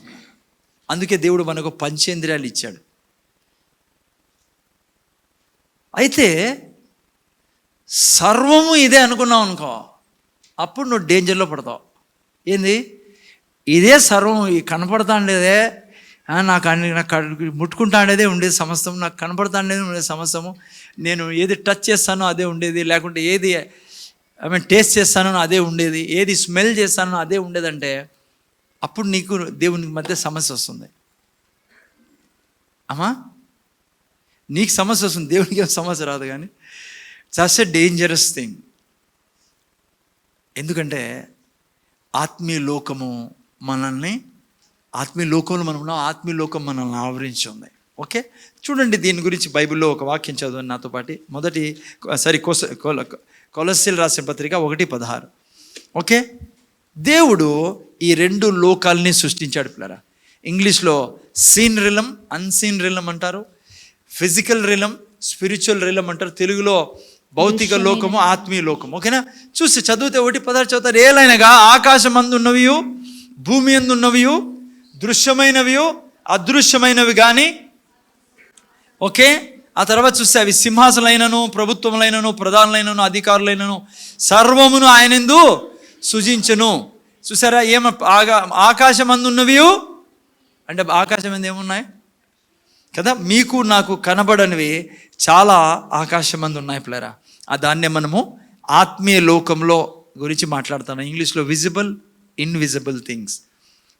అందుకే దేవుడు మనకు పంచేంద్రియాలు ఇచ్చాడు. అయితే సర్వము ఇదే అనుకున్నావు అనుకో, అప్పుడు నువ్వు డేంజర్లో పడతావు. ఏంది? ఇదే సర్వం, కనపడతా ఉండేదే, నాకు ముట్టుకుంటా ఉండేదే ఉండేది సమస్తము, నాకు కనపడతా ఉండేది ఉండేది సమస్తము, నేను ఏది టచ్ చేస్తానో అదే ఉండేది, లేకుంటే ఏది టేస్ట్ చేస్తానో అదే ఉండేది, ఏది స్మెల్ చేస్తానో అదే ఉండేదంటే, అప్పుడు నీకు దేవునికి మధ్య సమస్య వస్తుంది అమ్మా. నీకు సమస్య వస్తుంది, దేవునికి ఏం సమస్య రాదు. కానీ జస్ట్ ఎ డేంజరస్ థింగ్. ఎందుకంటే ఆత్మీయ లోకము మనల్ని, ఆత్మీయ లోకంలో మనం ఉన్నాం, ఆత్మీయ లోకం మనల్ని ఆవరించి ఉంది. ఓకే, చూడండి దీని గురించి బైబిల్లో ఒక వాక్యం చదవండి నాతో పాటు. కొలస్సీలు రాసిన పత్రిక 1:16. ఓకే, దేవుడు ఈ రెండు లోకాలని సృష్టించాడు పిల్లరా. ఇంగ్లీష్లో సీన్ రిలం, అన్సీన్ రిలం అంటారు, ఫిజికల్ రిలం, స్పిరిచువల్ రిలం అంటారు. తెలుగులో భౌతిక లోకము, ఆత్మీయ లోకము. ఓకేనా, చూసి చదివితే 1:16 చదువుతారు. ఏలైనగా ఆకాశం అందున్నవి, భూమి అందున్నవి, దృశ్యమైనవి, అదృశ్యమైనవి కానీ. ఓకే, ఆ తర్వాత చూస్తే అవి సింహాసనలైనను, ప్రభుత్వములైనను, ప్రధానులైనను, అధికారులైనను సర్వమును ఆయనందు సృజించను. చూసారా, ఆకాశం అందున్నవి అంటే ఆకాశం మీద ఏమున్నాయి కదా, మీకు నాకు కనబడనివి చాలా ఆకాశం మంది ఉన్నాయి పిల్లరా. దాన్నే మనము ఆత్మీయ లోకంలో గురించి మాట్లాడుతున్నాం. ఇంగ్లీష్లో విజిబుల్, ఇన్విజిబుల్ థింగ్స్.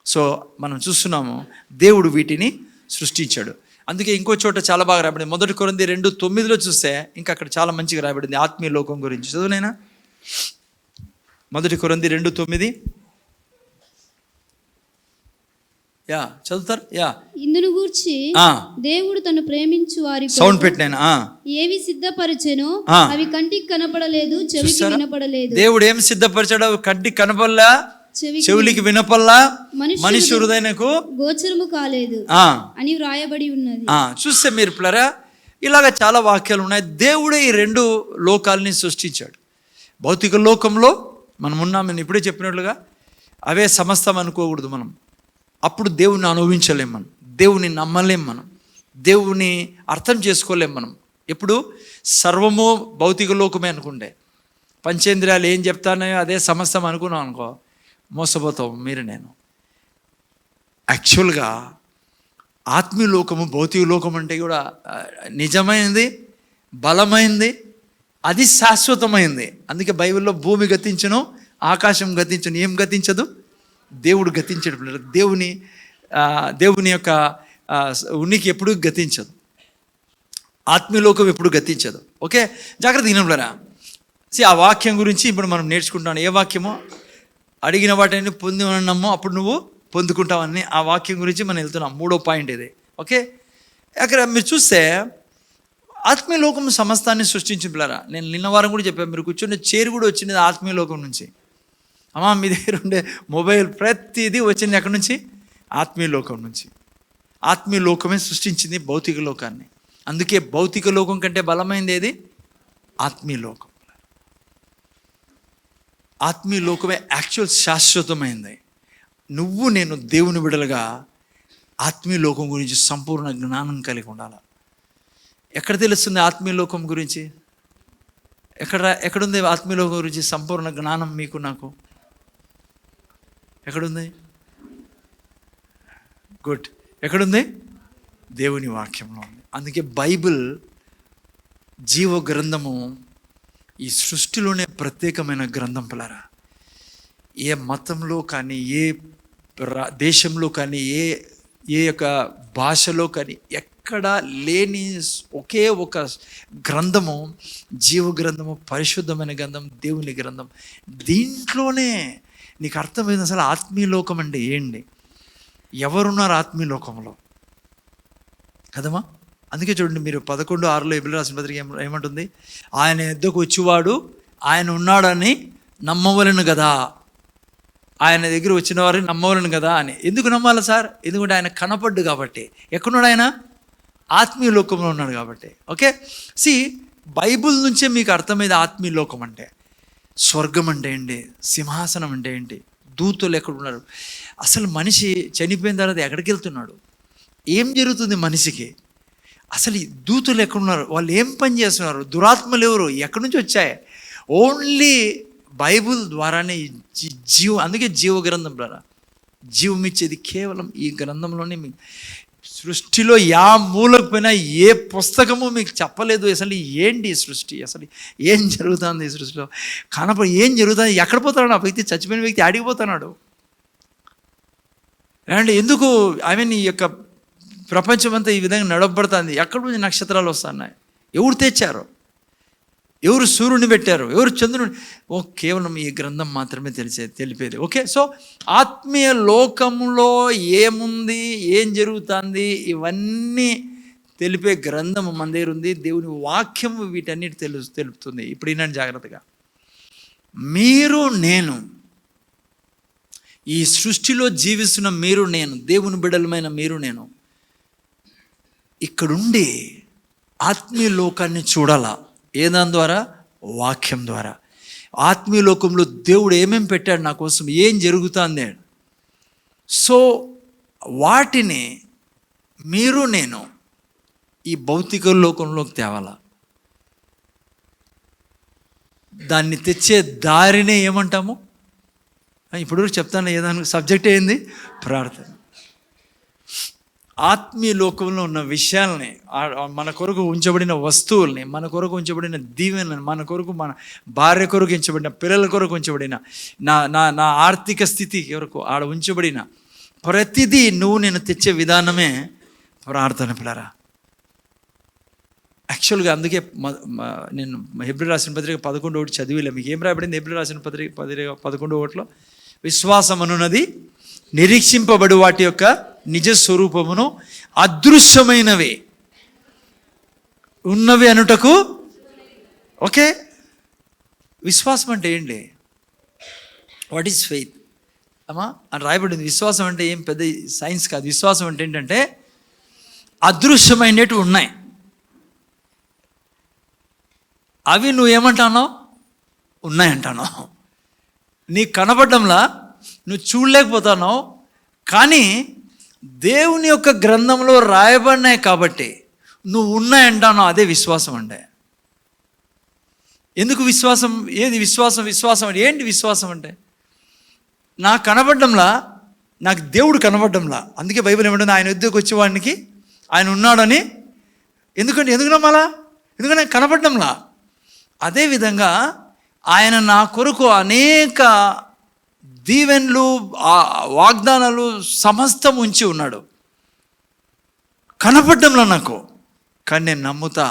సో మనం చూస్తున్నాము దేవుడు వీటిని సృష్టించాడు. అందుకే ఇంకో చోట చాలా బాగా రాబడింది. 1 కొరింథీ 2:9 చూస్తే ఇంకా అక్కడ చాలా మంచిగా రాబడింది ఆత్మీయ లోకం గురించి. చదువునైనా 1 కొరింథీ 2:9. చదువుతారు. ఇందును గూర్చి దేవుడు తను ప్రేమించు వారి సౌండ్ పెట్టినాను ఏవి సిద్ధపరిచెనో అవి కంటికి కనపడలేదు, చెవికి వినపడలేదు. దేవుడు ఏం సిద్ధపరిచాడు? కంటికి కనపడలా, చెవులికి వినపల్లా, మనిషి హృదయనకు గోచరము కాలేదు అని వ్రాయబడి ఉన్నది. చూస్తే మీరు పిల్లరా, ఇలాగ చాలా వాక్యాలు ఉన్నాయి. దేవుడే ఈ రెండు లోకాలని సృష్టించాడు. భౌతిక లోకంలో మనం ఉన్నామని ఇప్పుడే చెప్పినట్లుగా అవే సమస్తం అనుకోకూడదు మనం. అప్పుడు దేవుని అనుభవించలేం మనం, దేవుని నమ్మలేం మనం, దేవుని అర్థం చేసుకోలేం మనం. ఎప్పుడు సర్వము భౌతిక లోకమే అనుకుంటే, పంచేంద్రియాలు ఏం చెప్తానో అదే సమస్తం అనుకున్నాం అనుకో, మోసపోతాం మీరు నేను. యాక్చువల్గా ఆత్మీయ లోకము భౌతిక లోకం అంటే కూడా నిజమైనది, బలమైంది, అది శాశ్వతమైంది. అందుకే బైబిల్లో భూమి గతించును, ఆకాశం గతించును, ఏం గతించదు? దేవుడు గతించడు. దేవుని యొక్క ఉనికి ఎప్పుడు గతించదు. ఆత్మీయ లోకం ఎప్పుడు గతించదు. ఓకే, జాగ్రత్త దినంలోనా. ఆ వాక్యం గురించి ఇప్పుడు మనం నేర్చుకుంటాం. ఏ వాక్యమో? అడిగిన వాటిని పొంది ఉన్నామో అప్పుడు నువ్వు పొందుకుంటావని ఆ వాక్యం గురించి మనం వెళ్తున్నాం. 3వ పాయింట్ ఇది. ఓకే, అక్కడ మీరు చూస్తే ఆత్మీయ లోకం సమస్తాన్ని సృష్టించిన పిల్లరా. నేను నిన్న వారం కూడా చెప్పాను, మీరు కూర్చున్న చైర్ కూడా వచ్చింది ఆత్మీయ లోకం నుంచి. అమ్మా, మీ దగ్గర ఉండే మొబైల్ ప్రతిదీ వచ్చింది ఎక్కడి నుంచి? ఆత్మీయ లోకం నుంచి. ఆత్మీయ లోకమే సృష్టించింది భౌతిక లోకాన్ని. అందుకే భౌతిక లోకం కంటే బలమైంది ఏది? ఆత్మీయ లోకం. ఆత్మీయ లోకమే యాక్చువల్ శాశ్వతమైంది. నువ్వు నేను దేవుని బిడ్డలుగా ఆత్మీయ లోకం గురించి సంపూర్ణ జ్ఞానం కలిగి ఉండాలి. ఎక్కడ తెలుస్తుంది ఆత్మీయ లోకం గురించి? ఎక్కడుంది ఆత్మీయ లోకం గురించి సంపూర్ణ జ్ఞానం మీకు నాకు? ఎక్కడుంది? గుడ్. ఎక్కడుంది? దేవుని వాక్యంలో ఉంది. అందుకే బైబిల్ జీవ గ్రంథము ఈ సృష్టిలోనే ప్రత్యేకమైన గ్రంథం పిల్లరా. ఏ మతంలో కానీ, ఏ దేశంలో కానీ, ఏ యొక్క భాషలో కానీ ఎక్కడ లేని ఒకే ఒక గ్రంథము, జీవ గ్రంథము, పరిశుద్ధమైన గ్రంథం, దేవుని గ్రంథం. దీంట్లోనే నీకు అర్థమైంది అసలు ఆత్మీయ లోకం అంటే ఏంటి, ఎవరున్నారు ఆత్మీయ లోకంలో కదమ్మా. అందుకే చూడండి, మీరు 11:6 ఎబ్రియులకు రాసిన పత్రిక ఏమంటుంది? ఆయన యొద్దకు వచ్చేవాడు ఆయన ఉన్నాడని నమ్మవలను కదా, ఆయన దగ్గర వచ్చిన వారిని నమ్మవలను కదా అని. ఎందుకు నమ్మాలి సార్? ఎందుకంటే ఆయన కనపడ్డు కాబట్టి. ఎక్కడున్నాడు ఆయన? ఆత్మీయ లోకంలో ఉన్నాడు కాబట్టి. ఓకే, బైబుల్ నుంచే మీకు అర్థమైంది ఆత్మీయ లోకం అంటే. స్వర్గం అంటే ఏంటి, సింహాసనం అంటే ఏంటి, దూతలు ఎక్కడున్నారు, అసలు మనిషి చనిపోయిన తర్వాత ఎక్కడికి వెళ్తున్నాడు, ఏం జరుగుతుంది మనిషికి, అసలు ఈ దూతలు ఎక్కడున్నారు, వాళ్ళు ఏం పని చేస్తున్నారు, దురాత్మలు ఎవరు, ఎక్కడి నుంచి వచ్చాయి? ఓన్లీ బైబుల్ ద్వారానే అందుకే జీవ గ్రంథం ద్వారా జీవం ఇచ్చేది కేవలం ఈ గ్రంథంలోనే. మీకు సృష్టిలో యా మూలకు పోయినా ఏ పుస్తకము మీకు చెప్పలేదు అసలు ఏంటి ఈ సృష్టి, అసలు ఏం జరుగుతుంది ఈ సృష్టిలో, ఏం జరుగుతుంది, ఎక్కడ పోతున్నాడు ఆ వ్యక్తి, చచ్చిపోయిన వ్యక్తి ఆడిగిపోతున్నాడు. అండ్ ఎందుకు ఈ యొక్క ప్రపంచం అంతా ఈ విధంగా నడవబడుతుంది, ఎక్కడ నుంచి నక్షత్రాలు వస్తున్నాయి, ఎవరు తెచ్చారు, ఎవరు సూర్యుని పెట్టారు, ఎవరు చంద్రుని, కేవలం ఈ గ్రంథం మాత్రమే తెలిపేది. ఓకే, ఆత్మీయ లోకంలో ఏముంది, ఏం జరుగుతుంది, ఇవన్నీ తెలిపే గ్రంథం మన దగ్గర ఉంది. దేవుని వాక్యము వీటన్నిటి తెలుపుతుంది. ఇప్పుడు ఈనాడు జాగ్రత్తగా, మీరు నేను, ఈ సృష్టిలో జీవిస్తున్న మీరు నేను, దేవుని బిడ్డలమైన మీరు నేను, ఇక్కడుండి ఆత్మీయ లోకాన్ని చూడాలా. ఏదాని ద్వారా? వాక్యం ద్వారా. ఆత్మీయ లోకంలో దేవుడు ఏమేమి పెట్టాడు నా కోసం, ఏం జరుగుతుంది, వాటిని మీరు నేను ఈ భౌతిక లోకంలోకి తేవాలా. దాన్ని తెచ్చే దారినే ఏమంటాము? ఇప్పుడు చెప్తాను, ఏదానికి సబ్జెక్ట్ ఏంది? ప్రార్థన. ఆత్మీయ లోకంలో ఉన్న విషయాలని, మన కొరకు ఉంచబడిన వస్తువుల్ని, మన కొరకు ఉంచబడిన దీవెనలను, మన కొరకు, మన భార్య కొరకు ఉంచబడిన, పిల్లల కొరకు ఉంచబడిన, నా ఆర్థిక స్థితి కొరకు ఆడ ఉంచబడిన ప్రతిదీ నువ్వు నేను తెచ్చే విధానమే ప్రార్థన పిల్లరా. యాక్చువల్గా అందుకే నేను హెబ్రీ రాసిన పత్రిక 11:1 చదివిలే. మీకు ఏం రాయబడింది హెబ్రీ రాసిన పత్రిక 11:1? విశ్వాసం అనున్నది నిరీక్షింపబడు వాటి యొక్క నిజ స్వరూపమును, అదృశ్యమైనవి ఉన్నవి అనుటకు. ఓకే, విశ్వాసం అంటే ఏంటి? వాట్ ఈజ్ ఫెయిత్ అమ్మా అని రాయబడింది. విశ్వాసం అంటే ఏం పెద్ద సైన్స్ కాదు. విశ్వాసం అంటే ఏంటంటే అదృశ్యమైనవి ఉన్నాయి, అవి నువ్వేమంటావు? ఉన్నాయంటాను. నీకు కనపడ్డంలా నువ్వు చూడలేకపోతున్నావు, కానీ దేవుని యొక్క గ్రంథంలో రాయబడినాయి కాబట్టి నువ్వు ఉన్నాయంటాను. అదే విశ్వాసం అంటే. ఎందుకు విశ్వాసం? ఏది విశ్వాసం? విశ్వాసం అంటే ఏంటి? విశ్వాసం అంటే నాకు కనపడ్డంలా నాకు దేవుడు కనబడ్డంలా. అందుకే బైబిల్ ఏమంటుంది, ఆయన యుద్ధకు వచ్చేవాడికి ఆయన ఉన్నాడని. ఎందుకు నమ్మాలా? ఎందుకంటే కనబడ్డంలా. అదేవిధంగా ఆయన నా కొరకు అనేక దీవెన్లు, వాగ్దానాలు సమస్తం ఉంచి ఉన్నాడు. కనపడ్డంలో నాకు, కానీ నేను నమ్ముతా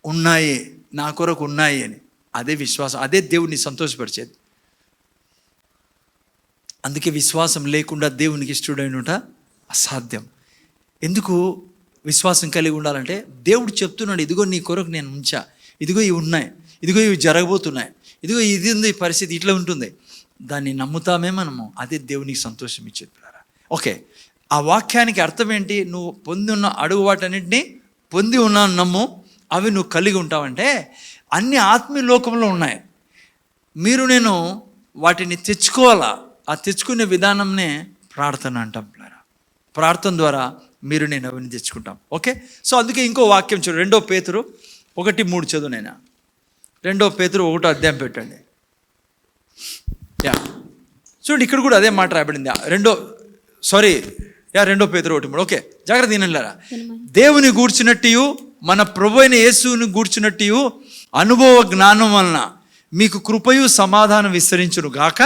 ఉన్నాయి, నా కొరకు ఉన్నాయి అని. అదే విశ్వాసం, అదే దేవుడిని సంతోషపరిచేది. అందుకే విశ్వాసం లేకుండా దేవునికి ఇష్టడైనట అసాధ్యం. ఎందుకు విశ్వాసం కలిగి ఉండాలంటే, దేవుడు చెప్తున్నాడు, ఇదిగో నీ కొరకు నేను ఉంచా, ఇదిగో ఇవి ఉన్నాయి, ఇదిగో ఇవి జరగబోతున్నాయి, ఇదిగో ఇది ఉంది, పరిస్థితి ఇట్లా ఉంటుంది. దాన్ని నమ్ముతామే మనము. అదే దేవునికి సంతోషం ఇచ్చేది. ఓకే, ఆ వాక్యానికి అర్థం ఏంటి? నువ్వు పొంది ఉన్న అడుగు వాటన్నింటినీ పొంది ఉన్నాను నమ్ము, అవి నువ్వు కలిగి ఉంటావంటే అన్ని ఆత్మీయ లోకంలో ఉన్నాయి. నేను వాటిని తెచ్చుకోవాలా. ఆ తెచ్చుకునే విధానంనే ప్రార్థన అంటాం. ప్రార్థన ద్వారా నేను అవన్నీ తెచ్చుకుంటాం. ఓకే, సో అందుకే ఇంకో వాక్యం చూడు, 2 పేతురు 1:3 చదువు. 2 పేతురు 1 అధ్యాయం పెట్టండి. చూడండి, ఇక్కడ కూడా అదే మాట రాబడింది. 2 పేతురు 1:3. ఓకే, జాగ్రత్త వినండిరా. దేవుని గూర్చినట్టు, మన ప్రభు అయిన యేసుని గూర్చినట్టు అనుభవ జ్ఞానం వలన మీకు కృపయు సమాధానం విస్తరించును గాక.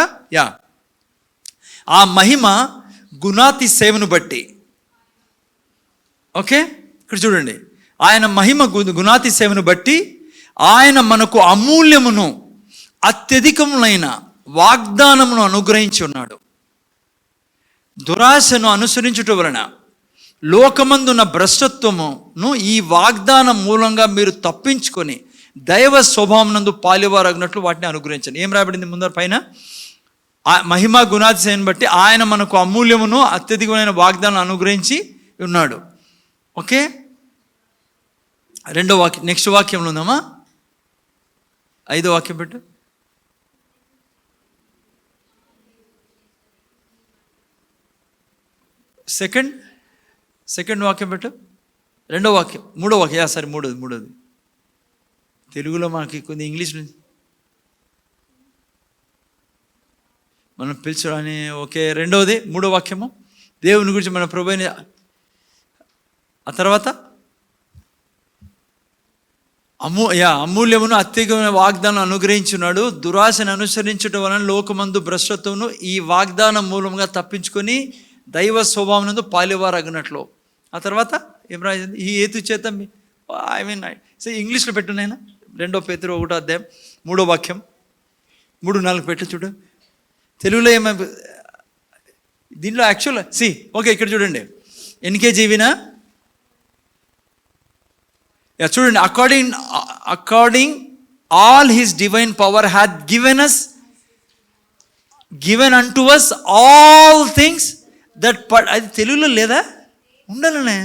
ఆ మహిమ గుణాతి సేవను బట్టి. ఓకే, ఇక్కడ చూడండి, ఆయన మహిమ గుణాతి సేవను బట్టి ఆయన మనకు అమూల్యమును అత్యధికములైన వాగ్దానమును అనుగ్రహించి ఉన్నాడు. దురాశను అనుసరించుట వలన లోకమందున్న భ్రష్టత్వమును ఈ వాగ్దానం మూలంగా మీరు తప్పించుకొని దైవ స్వభావం నందు పాలివారగినట్లు వాటిని అనుగ్రహించండి. ఏం రాబడింది ముందర పైన? మహిమ గుణాతిశయాన్ని బట్టి ఆయన మనకు అమూల్యమును అత్యధికమైన వాగ్దానం అనుగ్రహించి ఉన్నాడు. ఓకే, 2వ వాక్యం, నెక్స్ట్ వాక్యంలో ఉందామా? 5వ వాక్యం పెట్టు. సెకండ్ వాక్యం పెట్టు. 2వ వాక్యం, 3వ వాక్యం. మూడోది తెలుగులో మనకి కొన్ని ఇంగ్లీష్ మనం పిలిచడాన్ని. ఓకే, 3వ వాక్యము దేవుని గురించి మన ప్రభుని. ఆ తర్వాత అమూల్యమును అత్యధికమైన వాగ్దానం అనుగ్రహించున్నాడు. దురాశను అనుసరించడం వలన లోకమందు భ్రష్టత్వమును ఈ వాగ్దానం మూలంగా తప్పించుకొని దైవ స్వభావం నందు పాలివారగినట్లు. ఆ తర్వాత ఏం రాసింది? ఈ హేతు చేత ఇంగ్లీష్లో పెట్టున్నాయినా. 2 పేతురు 1 అధ్యాయం 3వ వాక్యం 3-4 పెట్టు చూడు. తెలుగులో ఏమై దీనిలో యాక్చువల్ ఓకే, ఇక్కడ చూడండి, ఎన్కేజీవినా. చూడండి, according all his divine power had given unto us all things that. అది తెలుగులో లేదా? ఉండాలనే.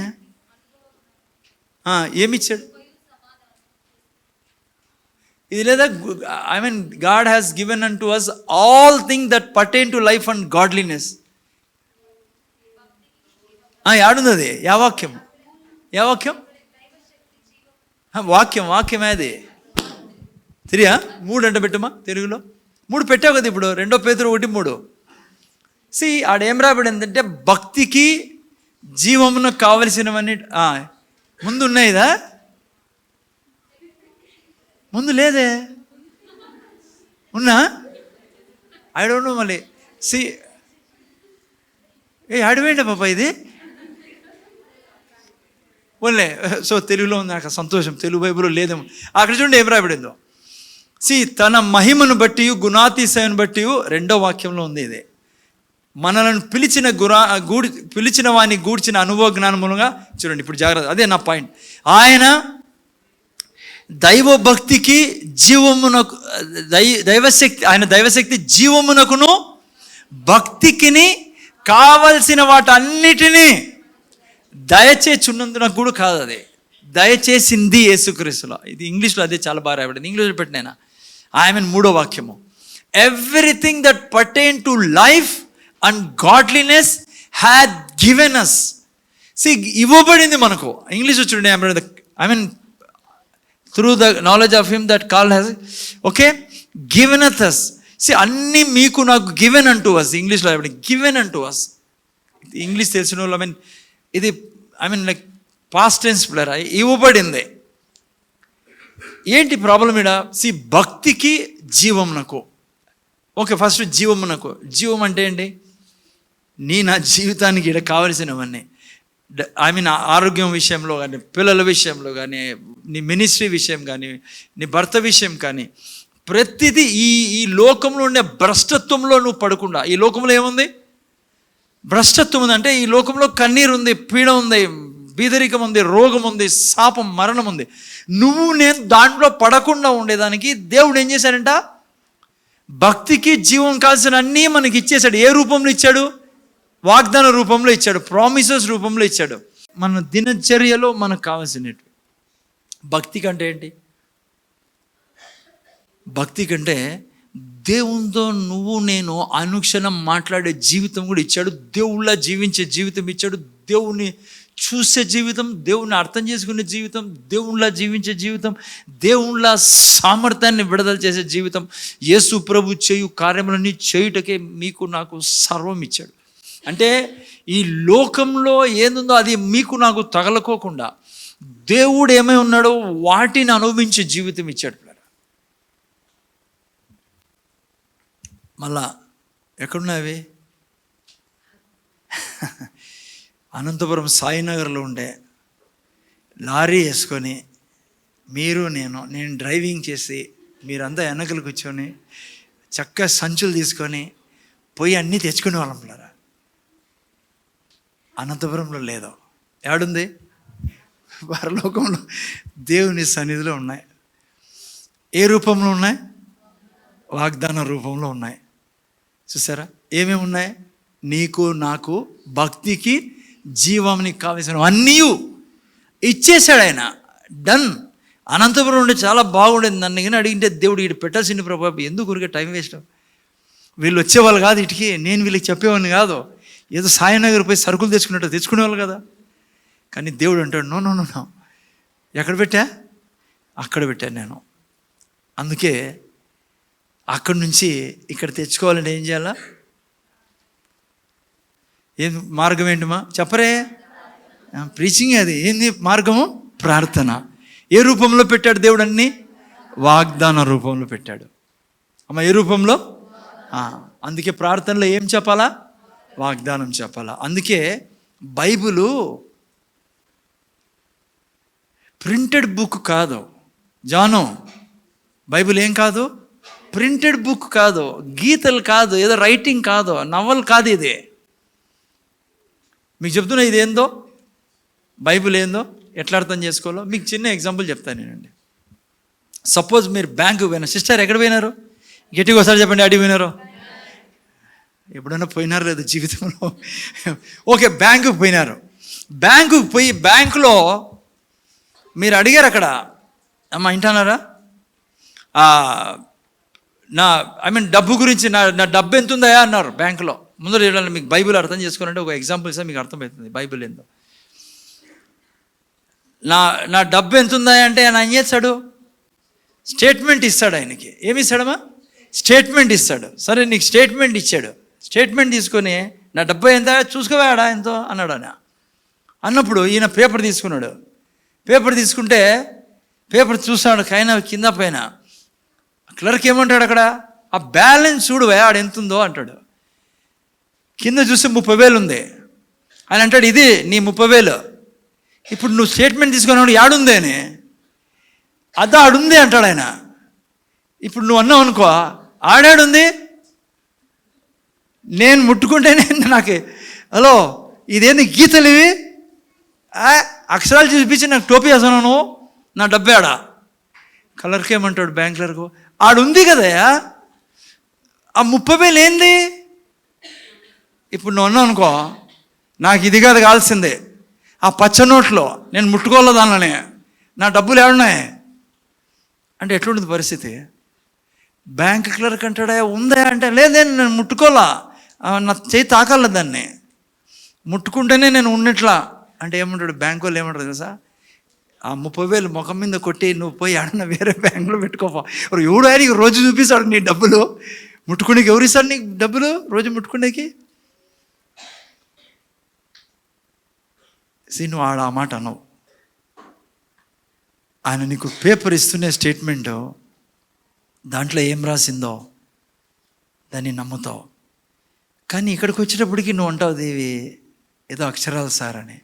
ఏమిచ్చాడు? ఇది లేదా? God has given unto us all thing that pertain to life and godliness. యాడుంది అది? యా వాక్యం? వాక్యమే అది. 3 అంట పెట్టుమా తెలుగులో. 3 పెట్టావు కదా ఇప్పుడు. 2 పేతురు 1:3. ఆడేం రాబడింది అంటే, భక్తికి జీవమునకు కావలసినవన్నీ ముందు ఉన్నాయిదా? ముందు లేదే. ఉన్నా? I don't know. మళ్ళీ అడివేంట పాప ఇది ఓన్లే. సో తెలుగులో ఉంది, నాకు సంతోషం. తెలుగు బైబిల్లో లేదేమో. అక్కడ చూడండి ఏం రాబడిందో. తన మహిమను బట్టి గుణాతిశయను బట్టి 2వ వాక్యంలో ఉంది. ఇదే మనలను పిలిచిన వాని గూర్చిన అనుభవ జ్ఞానం మూలంగా. చూడండి ఇప్పుడు జాగ్రత్త, అదే నా పాయింట్. ఆయన దైవభక్తికి జీవమునకు దైవశక్తి జీవమునకును భక్తికిని కావలసిన వాటన్నిటినీ దయచేచున్నందునకు కూడా కాదు, అది దయచేసింది యేసుక్రీస్తులో. ఇది ఇంగ్లీష్లో అదే చాలా బాగా రాయబడింది. ఇంగ్లీష్లో పెట్టినైనా 3వ వాక్యము, everything that pertain to life and godliness had given us. ఇవ్వబడింది మనకు. ఇంగ్లీష్లో చూడండి, through the knowledge of him that called has, okay, given us. అన్నీ మీకు నాకు given unto us. ఇంగ్లీష్లో given unto us. ఇంగ్లీష్ తెలిసిన వాళ్ళు ఇది లైక్ పాస్ట్ టెన్స్ ప్లర్ ఇవ్వబడింది. ఏంటి ప్రాబ్లం ఈడ? భక్తికి జీవమునకు. ఓకే, ఫస్ట్ జీవమునకు. జీవం అంటే ఏంటి? నా జీవితానికి ఇక్కడ కావలసినవన్నీ, ఆరోగ్యం విషయంలో కానీ, పిల్లల విషయంలో కానీ, నీ మినిస్ట్రీ విషయం కానీ, నీ భర్త విషయం కానీ, ప్రతిదీ ఈ లోకంలో ఉండే భ్రష్టత్వంలో నువ్వు పడకుండా. ఈ లోకంలో ఏముంది? భ్రష్టత్వం ఉంది. అంటే ఈ లోకంలో కన్నీరు ఉంది, పీడ ఉంది, బీదరికం ఉంది, రోగం ఉంది, శాపం, మరణం ఉంది. నేను దాంట్లో పడకుండా ఉండేదానికి దేవుడు ఏం చేశాడంట? భక్తికి జీవం కావాల్సిన అన్నీ మనకి ఇచ్చేశాడు. ఏ రూపంలో ఇచ్చాడు? వాగ్దాన రూపంలో ఇచ్చాడు, ప్రామిసెస్ రూపంలో ఇచ్చాడు. మన దినచర్యలో మనకు కావాల్సినవి. భక్తి కంటే ఏంటి? భక్తి కంటే దేవునితో నేను అనుక్షణం మాట్లాడే జీవితం కూడా ఇచ్చాడు. దేవుళ్ళ జీవించే జీవితం ఇచ్చాడు. దేవుణ్ణి చూసే జీవితం, దేవుణ్ణి అర్థం చేసుకునే జీవితం, దేవుళ్ళ జీవించే జీవితం, దేవుళ్ళ సామర్థ్యాన్ని విడుదల చేసే జీవితం. యేసు ప్రభు చేయు కార్యములన్నీ చేయుటకే మీకు నాకు సర్వం ఇచ్చాడు. అంటే ఈ లోకంలో ఏదుందో అది మీకు నాకు తగలకోకుండా దేవుడు ఏమై ఉన్నాడో వాటిని అనుభవించే జీవితం ఇచ్చాడు. మళ్ళా ఎక్కడున్నావి? అనంతపురం సాయినగర్లో ఉండే లారీ వేసుకొని నేను డ్రైవింగ్ చేసి మీరంతా వెనకలు కూర్చొని చక్కగా సంచులు తీసుకొని పోయి అన్నీ తెచ్చుకునే వాళ్ళం పిల్లరా. అనంతపురంలో లేదో, ఏడుంది? పరలోకంలో దేవుని సన్నిధిలో ఉన్నాయి. ఏ రూపంలో ఉన్నాయి? వాగ్దాన రూపంలో ఉన్నాయి. చూసారా ఏమేమి ఉన్నాయి? నీకు నాకు భక్తికి జీవానికి కావలసిన అన్నీ ఇచ్చేసాడు ఆయన. డన్. అనంతపురం ఉంటే చాలా బాగుండేది. నన్ను కానీ అడిగింటే దేవుడు ఇటు పెట్టాల్సింది ప్రభావ, ఎందుకు ఊరికే టైం వేస్ట్. వీళ్ళు వచ్చేవాళ్ళు కాదు ఇటుకి, నేను వీళ్ళకి చెప్పేవాడిని కాదు. ఏదో సాయినగర్ పోయి సరుకులు తెచ్చుకున్నట్టు తెచ్చుకునేవాళ్ళు కదా. కానీ దేవుడు అంటాడు నో నో నో, ఎక్కడ పెట్టా? అక్కడ పెట్టాను నేను. అందుకే అక్కడి నుంచి ఇక్కడ తెచ్చుకోవాలంటే ఏం చేయాలా? ఏం మార్గం ఏంటమ్మా చెప్పరే? ప్రీచింగ్. అది ఏంది మార్గము? ప్రార్థన. ఏ రూపంలో పెట్టాడు దేవుడు? అన్ని వాగ్దాన రూపంలో పెట్టాడు. అమ్మ ఏ రూపంలో? అందుకే ప్రార్థనలో ఏం చెప్పాలా? వాగ్దానం చెప్పాలా. అందుకే బైబిలు ప్రింటెడ్ బుక్ కాదు జాను. బైబిల్ ఏం కాదు? ప్రింటెడ్ బుక్ కాదు, గీతలు కాదు, ఏదో రైటింగ్ కాదు, నవల్ కాదు. ఇది మీకు చెప్తున్నా. ఇది ఏందో బైబిల్ ఏందో ఎట్లా అర్థం చేసుకోవాలో మీకు చిన్న ఎగ్జాంపుల్ చెప్తాను నేనండి. సపోజ్ మీరు బ్యాంకుకి పోయినారు. సిస్టర్ ఎక్కడ పోయినారు? గట్టిగా ఒకసారి చెప్పండి. అడిగి పోయినారు? ఎప్పుడైనా పోయినారు లేదు జీవితంలో? ఓకే, బ్యాంకుకి పోయినారు. బ్యాంకుకి పోయి బ్యాంకులో మీరు అడిగారు అక్కడ, అమ్మ వింటున్నారా, డబ్బు గురించి నా డబ్బు ఎంత ఉందా అన్నారు బ్యాంకులో. ముందర చూడాలి. మీకు బైబిల్ అర్థం చేసుకోవాలంటే ఒక ఎగ్జాంపుల్ ఇస్తే మీకు అర్థమవుతుంది బైబిల్ ఏందో. నా డబ్బు ఎంత ఉందా అంటే ఆయన ఏం చేస్తాడు? స్టేట్మెంట్ ఇస్తాడు. ఆయనకి ఏమి ఇస్తాడమ్మా? స్టేట్మెంట్ ఇస్తాడు. సరే నీకు స్టేట్మెంట్ ఇచ్చాడు. స్టేట్మెంట్ తీసుకొని నా డబ్బు ఎంత చూసుకోవాడా ఎంతో అన్నాడు. ఆయన అన్నప్పుడు ఈయన పేపర్ తీసుకున్నాడు. పేపర్ తీసుకుంటే పేపర్ చూస్తాడు కింద పైన. క్లర్క్ ఏమంటాడు అక్కడ? ఆ బ్యాలెన్స్ చూడు ఆడ ఎంత ఉందో అంటాడు. కింద చూస్తే 30,000 ఉంది. ఆయన అంటాడు ఇది నీ 30,000. ఇప్పుడు నువ్వు స్టేట్మెంట్ తీసుకున్నాడు యాడుంది అని. అదా ఆడుంది అంటాడు ఆయన. ఇప్పుడు నువ్వు అన్నావు అనుకో, ఆడాడుంది, నేను ముట్టుకుంటేనే నాకు హలో ఇదేంది గీతలు ఇవి, అక్షరాలు చూపించి నాకు టోపీ వేస్తున్నాను, నా డబ్బే ఆడా. కలర్కి ఏమంటాడు బ్యాంక్ క్లర్కు, ఆడుంది కదయా ఆ 30,000 ఏంది. ఇప్పుడు నువ్వు అన్నావు అనుకో, నాకు ఇది కాదు కావాల్సిందే, ఆ పచ్చ నోట్లో నేను ముట్టుకోవాలి దానిలోనే, నా డబ్బులు ఏడున్నాయి అంటే ఎట్లుంటుంది పరిస్థితి? బ్యాంక్ క్లర్క్ అంటాడా ఉందా అంటే లేదే నేను ముట్టుకోవాలా, నా చేయి తాకాల దాన్ని, ముట్టుకుంటేనే నేను ఉన్నట్లా అంటే ఏమంటాడు బ్యాంకు వాళ్ళు? ఏమంటారు తెలుసా? ఆ 30,000 ముఖం మీద కొట్టి నువ్వు పోయి ఆడన వేరే బ్యాంకులో పెట్టుకోపో. ఎవడు ఆయనకి రోజు చూపిస్తాడు నీ డబ్బులు ముట్టుకునేకి? ఎవరు ఇస్తాడు నీకు డబ్బులు రోజు ముట్టుకునేకి? నువ్వు ఆ మాట అనవు. ఆయన నీకు పేపర్ ఇస్తున్న స్టేట్మెంటు దాంట్లో ఏం రాసిందో దాన్ని నమ్ముతావు. కానీ ఇక్కడికి వచ్చేటప్పటికి నువ్వు అంటావు, దేవి ఏదో అక్షరాలు సార్ అని,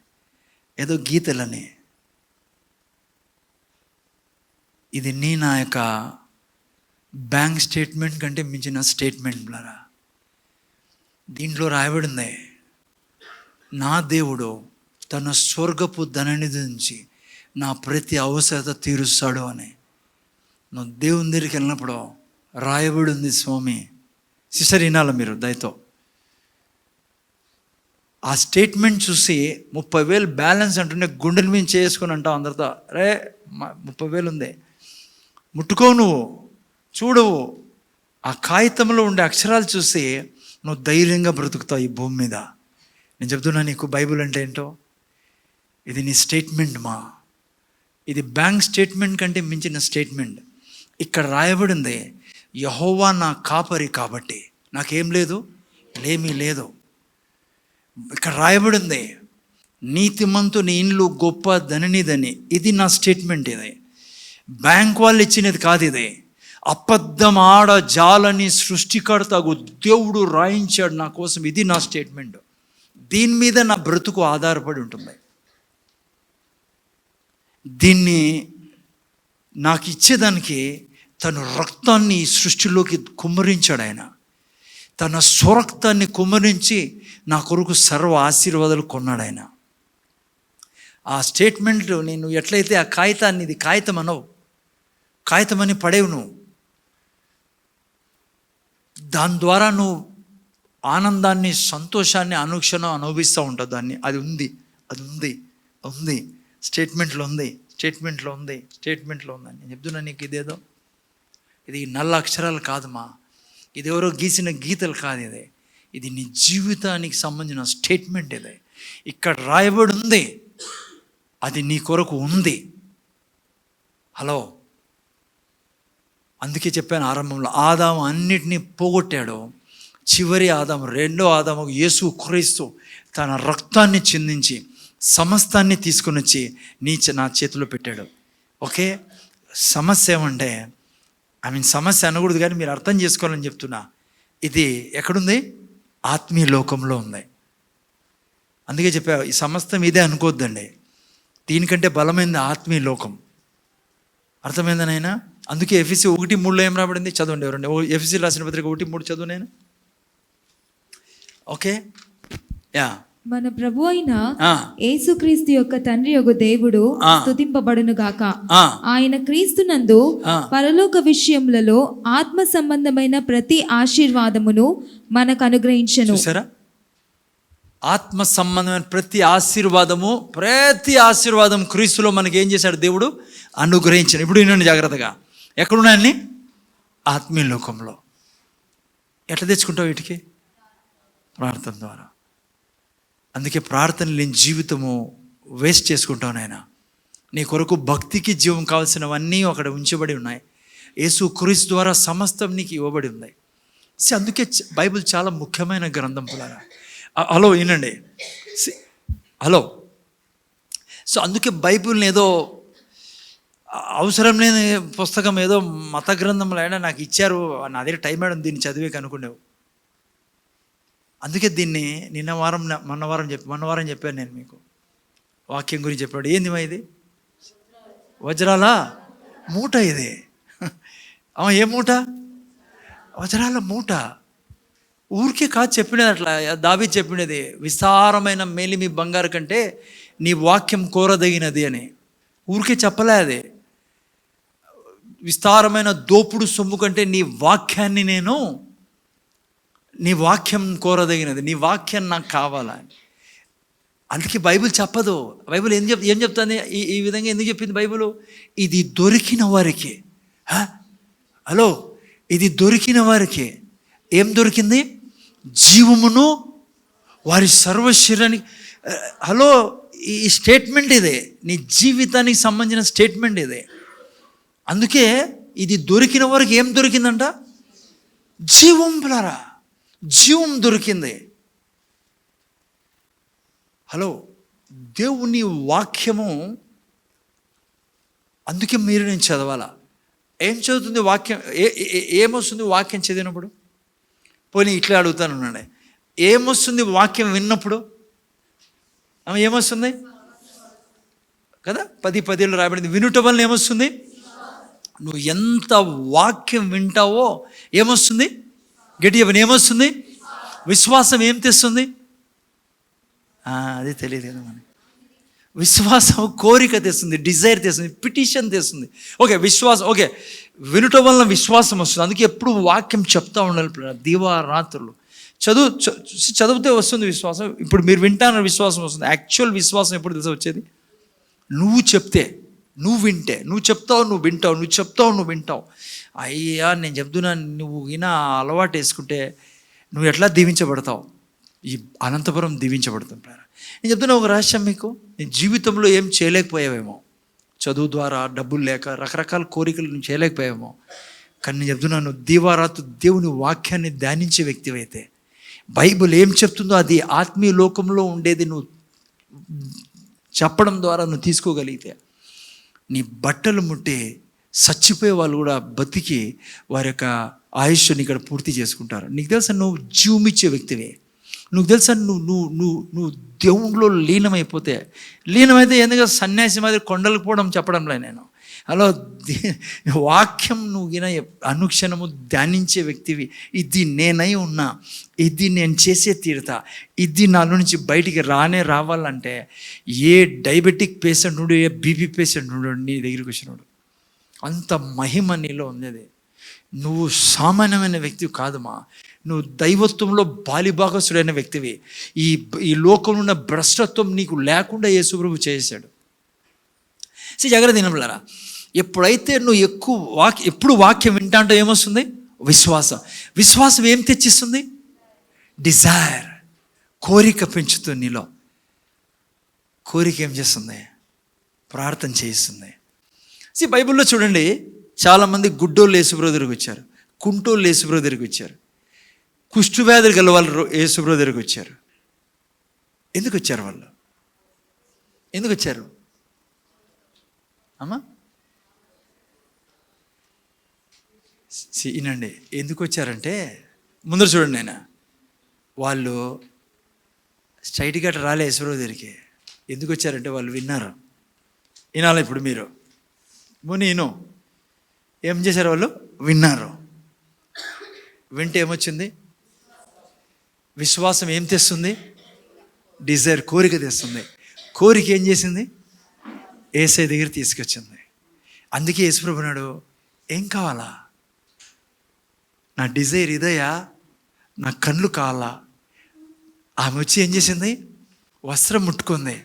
ఏదో గీతలని. ఇది నా యొక్క బ్యాంక్ స్టేట్మెంట్ కంటే మించిన స్టేట్మెంట్ బ్లరా. దీంట్లో రాయబడింది, నా దేవుడు తన స్వర్గపు ధననిధి నుంచి నా ప్రతి అవసరత తీరుస్తాడు అని. నువ్వు దేవుని దగ్గరికి వెళ్ళినప్పుడు రాయబడి ఉంది స్వామి. సిస్టర్ వినాలి మీరు దయతో. ఆ స్టేట్మెంట్ చూసి 30,000 బ్యాలెన్స్ అంటుంటే గుండెల మీద చేసుకుని అంటావు అందరితో, రే 30,000 ఉంది, ముట్టుకో, నువ్వు చూడవు. ఆ కాగితంలో ఉండే అక్షరాలు చూసి నువ్వు ధైర్యంగా బ్రతుకుతావు ఈ భూమి మీద. నేను చెప్తున్నా నీకు బైబిల్ అంటే ఏంటో. ఇది నీ స్టేట్మెంట్ మా, ఇది బ్యాంక్ స్టేట్మెంట్ కంటే మించిన స్టేట్మెంట్. ఇక్కడ రాయబడింది, యెహోవా నా కాపరి కాబట్టి నాకేం లేదు, ఏమీ లేదు. ఇక్కడ రాయబడింది, నీతిమంతుని ఇండ్లు గొప్ప ధననిదని. ఇది నా స్టేట్మెంట్. ఇది బ్యాంక్ వాళ్ళు ఇచ్చినది కాదు. ఇది అబద్ధం ఆడ జాలని సృష్టికర్తకు దేవుడు రాయించాడు నా కోసం. ఇది నా స్టేట్మెంట్. దీని మీద నా బ్రతుకు ఆధారపడి ఉంటుంది. దీన్ని నాకు ఇచ్చేదానికి తన రక్తాన్ని ఈ సృష్టిలోకి కుమ్మరించాడు ఆయన. తన స్వరక్తాన్ని కుమ్మరించి నా కొరకు సర్వ ఆశీర్వాదాలు కొన్నాడు ఆయన. ఆ స్టేట్మెంట్ నేను ఎట్లయితే ఆ కాగితాన్ని, ఇది కాగితం అనవు, కాగితం అని పడేవు నువ్వు. దాని ద్వారా నువ్వు ఆనందాన్ని, సంతోషాన్ని అనుక్షణం అనుభవిస్తూ ఉంటావు దాన్ని. అది ఉంది, అది ఉంది, ఉంది, స్టేట్మెంట్లో ఉంది, స్టేట్మెంట్లో ఉంది, స్టేట్మెంట్లో ఉందని నేను చెప్తున్నా నీకు. ఇదేదో ఇది నల్ల అక్షరాలు కాదమ్మా, ఇది ఎవరో గీసిన గీతలు కాదు. ఇది నీ జీవితానికి సంబంధించిన స్టేట్మెంట్. ఇది ఇక్కడ రాయబడి ఉంది, అది నీ కొరకు ఉంది. హలో, అందుకే చెప్పాను ఆరంభంలో, ఆదాము అన్నిటినీ పోగొట్టాడు. చివరి ఆదాము, రెండో ఆదాము యేసు క్రీస్తు తన రక్తాన్ని చిందించి సమస్తాన్ని తీసుకుని వచ్చి నా చేతిలో పెట్టాడు. ఓకే, సమస్య ఏమంటే, సమస్య అనకూడదు కానీ మీరు అర్థం చేసుకోవాలని చెప్తున్నా. ఇది ఎక్కడుంది? ఆత్మీయ లోకంలో ఉంది. అందుకే చెప్పా, ఈ సమస్తం ఇదే అనుకోవద్దండి. దీనికంటే బలమైనది ఆత్మీయ లోకం. అర్థమైందనైనా? అందుకే ఎఫెసీ 1:3 ఏం రాబడింది? చదవండి ఎవరండి. ఎఫెసీ రాసిన పత్రిక 1:3 చదువు నేను. Okay, yeah. మన ప్రభు అయిన యేసుక్రీస్తు యొక్క తండ్రి యొక్క దేవుడు స్తుతింపబడును గాక. ఆయన క్రీస్తునందు పరలోక విషయములలో ఆత్మ సంబంధమైన ప్రతి ఆశీర్వాదమును మనకు అనుగ్రహించెను. చూసారా? ఆత్మ సంబంధమైన ప్రతి ఆశీర్వాదం క్రీస్తులో మనకి ఏం చేశాడు? దేవుడు అనుగ్రహించాడు. ఇప్పుడు వినండి జాగ్రత్తగా. ఎక్కడున్నాయన్ని? ఆత్మీయ లోకంలో. ఎట్లా తెచ్చుకుంటావు వీటికి? ప్రార్థన ద్వారా. అందుకే ప్రార్థన లేని జీవితము వేస్ట్ చేసుకుంటావు నాయన. నీ కొరకు భక్తికి జీవం కావాల్సినవన్నీ అక్కడ ఉంచబడి ఉన్నాయి. యేసు క్రీస్తు ద్వారా సమస్తం నీకు ఇవ్వబడి ఉన్నాయి. అందుకే బైబిల్ చాలా ముఖ్యమైన గ్రంథం పులారా. హలో వినండి, హలో. సో అందుకే బైబిల్ని ఏదో అవసరం లేని పుస్తకం, ఏదో మత గ్రంథంలో అయినా నాకు ఇచ్చారు, నా దగ్గర టైం ఆడడం దీన్ని చదివేకి అనుకునేవు. అందుకే దీన్ని మొన్న వారం చెప్పాను నేను మీకు. వాక్యం గురించి చెప్పాడు. ఏంది మా ఇది? వజ్రాల మూట. ఇది ఏ మూట? వజ్రాల మూట. ఊరికే కాదు చెప్పినది. అట్లా దావీదు చెప్పినది, విస్తారమైన మేలిమి బంగారు కంటే నీ వాక్యం కోరదగినది అని. ఊరికే చెప్పలే అది. విస్తారమైన దోపుడు సొమ్ము కంటే నీ వాక్యం కోరదగినది, నీ వాక్యం నాకు కావాలని. అందుకే బైబిల్ చెప్పదు. బైబిల్ ఏం చెప్తుంది? ఈ విధంగా ఎందుకు చెప్పింది బైబిల్? ఇది దొరికిన వారికి. హలో, ఇది దొరికిన వారికి. ఏం దొరికింది? జీవమును వారి సర్వశరీరానికి. హలో, ఈ స్టేట్మెంట్ ఇదే, నీ జీవితానికి సంబంధించిన స్టేట్మెంట్ ఇదే. అందుకే ఇది దొరికిన వారికి ఏం దొరికిందంట? జీవం పిల్లరా, జీవం దొరికింది. హలో, దేవుని వాక్యము, అందుకే మీరు నేను చదవాలా. ఏం చదువుతుంది వాక్యం? ఏమొస్తుంది వాక్యం చదివినప్పుడు? పోనీ ఇట్లా అడుగుతాను, ఏమొస్తుంది వాక్యం విన్నప్పుడు? ఏమొస్తుంది కదా, 10:10 రాయబడింది, వినుట వలన ఏమొస్తుంది? నువ్వు ఎంత వాక్యం వింటావో ఏమొస్తుంది? గట్టి చెప్పని ఏమొస్తుంది? విశ్వాసం ఏం తెస్తుంది? అది తెలియదు కదా మనకి. విశ్వాసం కోరిక తెస్తుంది, డిజైర్ తెస్తుంది, పిటిషన్ తెస్తుంది. ఓకే, విశ్వాసం, ఓకే, వినుట వలన విశ్వాసం వస్తుంది. అందుకే ఎప్పుడు వాక్యం చెప్తా ఉండాలి. దివారాత్రులు చదివితే వస్తుంది విశ్వాసం. ఇప్పుడు మీరు వింటాన విశ్వాసం వస్తుంది. యాక్చువల్ విశ్వాసం ఎప్పుడు తెలుసా వచ్చేది? నువ్వు చెప్తే, నువ్వు వింటే. నువ్వు చెప్తావు, నువ్వు వింటావు, నువ్వు చెప్తావు, నువ్వు వింటావు. అయ్యా నేను చెప్తున్నా, నువ్వు ఈయన అలవాటు వేసుకుంటే నువ్వు ఎట్లా దీవించబడతావు? ఈ అనంతపురం దీవించబడుతుంటారు. నేను చెప్తున్నా ఒక రహస్యం మీకు, నీ జీవితంలో ఏం చేయలేకపోయావేమో, చదువు ద్వారా, డబ్బులు లేక, రకరకాల కోరికలు నువ్వు చేయలేకపోయావేమో. కానీ నేను చెప్తున్నాను, దీవారాతు దేవుని వాక్యాన్ని ధ్యానించే వ్యక్తివైతే, బైబిల్ ఏం చెప్తుందో అది ఆత్మీయ లోకంలో ఉండేది నువ్వు చెప్పడం ద్వారా నువ్వు తీసుకోగలిగితే, నీ బట్టలు ముట్టి చచ్చిపోయే వాళ్ళు కూడా బతికి వారి యొక్క ఆయుష్ని ఇక్కడ పూర్తి చేసుకుంటారు. నీకు తెలుసా, నువ్వు జీవమిచ్చే వ్యక్తివే. నువ్వు తెలుసా, నువ్వు దేవుళ్ళలో లీనమైతే ఎందుకంటే సన్యాసి మాదిరి కొండలకు పోవడం చెప్పడంలే నేను. అలా వాక్యం నువ్వు అనుక్షణము ధ్యానించే వ్యక్తివి. ఇది నేనై ఉన్నా, ఇది నేను చేసే తీరుతా, ఇది నాలో నుంచి బయటికి రావాలంటే ఏ డయాబెటిక్ పేషెంట్ నుండి, ఏ బీపీ పేషెంట్ నుండి నీ దగ్గరికి వచ్చినాడు. అంత మహిమ నీలో ఉంది. నువ్వు సామాన్యమైన వ్యక్తివి కాదుమా, నువ్వు దైవత్వంలో బాలిభాగస్తుడైన వ్యక్తివి. ఈ లోకంలో ఉన్న భ్రష్టత్వం నీకు లేకుండా యేసు ప్రభువు చేశాడు. జాగ్రత్త దినములారా, ఎప్పుడైతే నువ్వు ఎప్పుడు వాక్యం వింటా అంటే ఏమొస్తుంది? విశ్వాసం. విశ్వాసం ఏం తెచ్చిస్తుంది? డిజైర్, కోరిక పెంచుతుంది నీలో. కోరిక ఏం చేస్తుంది? ప్రార్థన చేయిస్తుంది. బైబిల్లో చూడండి, చాలామంది గుడ్డోళ్ళు యేసుప్రభు దగ్గరికి వచ్చారు, కుంటోళ్ళు యేసుప్రభు దగ్గరికి వచ్చారు, కుష్ఠవ్యాధులు గల వాళ్ళు యేసుప్రభు దగ్గరికి వచ్చారు. ఎందుకు వచ్చారు వాళ్ళు? ఎందుకు వచ్చారు అమ్మా? వినండి, ఎందుకు వచ్చారంటే, ముందర చూడండి, వాళ్ళు స్ట్రైట్గా రాలే యేసుప్రభు దగ్గరికి. ఎందుకు వచ్చారంటే వాళ్ళు విన్నారు. వినాలి ఇప్పుడు మీరు. నేను ఏం చేశారు? వాళ్ళు విన్నారు. వింటే ఏమొచ్చింది? విశ్వాసం ఏం తెస్తుంది? డిజైర్, కోరిక తెస్తుంది. కోరిక ఏం చేసింది? యేసయ్య దగ్గర తీసుకొచ్చింది. అందుకే యేసుప్రభు అన్నాడు, ఏం కావాలా? నా డిజైర్ ఇదయా, నా కళ్ళు కావాలా? ఆమె వచ్చి ఏం చేసింది? వస్త్రం ముట్టుకుంది.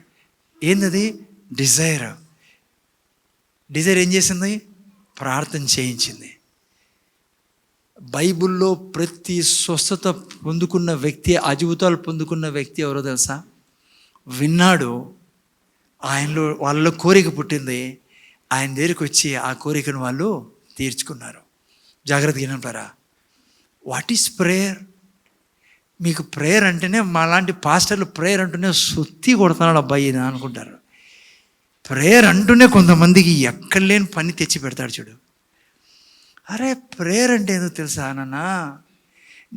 ఏందది? డిజైర్. డిజైర్ ఏం చేసింది? ప్రార్థన చేయించింది. బైబిల్లో ప్రతి స్వస్థత పొందుకున్న వ్యక్తి, అద్భుతాలు పొందుకున్న వ్యక్తి ఎవరో తెలుసా? విన్నాడు, వాళ్ళలో కోరిక పుట్టింది, ఆయన దగ్గరికి వచ్చి ఆ కోరికను వాళ్ళు తీర్చుకున్నారు. జాగ్రత్తగా వినంటారా? What is prayer? మీకు ప్రేయర్ అంటేనే, మాలాంటి పాస్టర్లు ప్రేయర్ అంటూనే సుత్తి కొడుతున్నాడు అబ్బాయి అనుకుంటారు. ప్రేయర్ అంటూనే కొంతమందికి ఎక్కడ లేని పని తెచ్చి పెడతాడు చూడు. అరే ప్రేయర్ అంటే ఏదో తెలుసా నాన్న?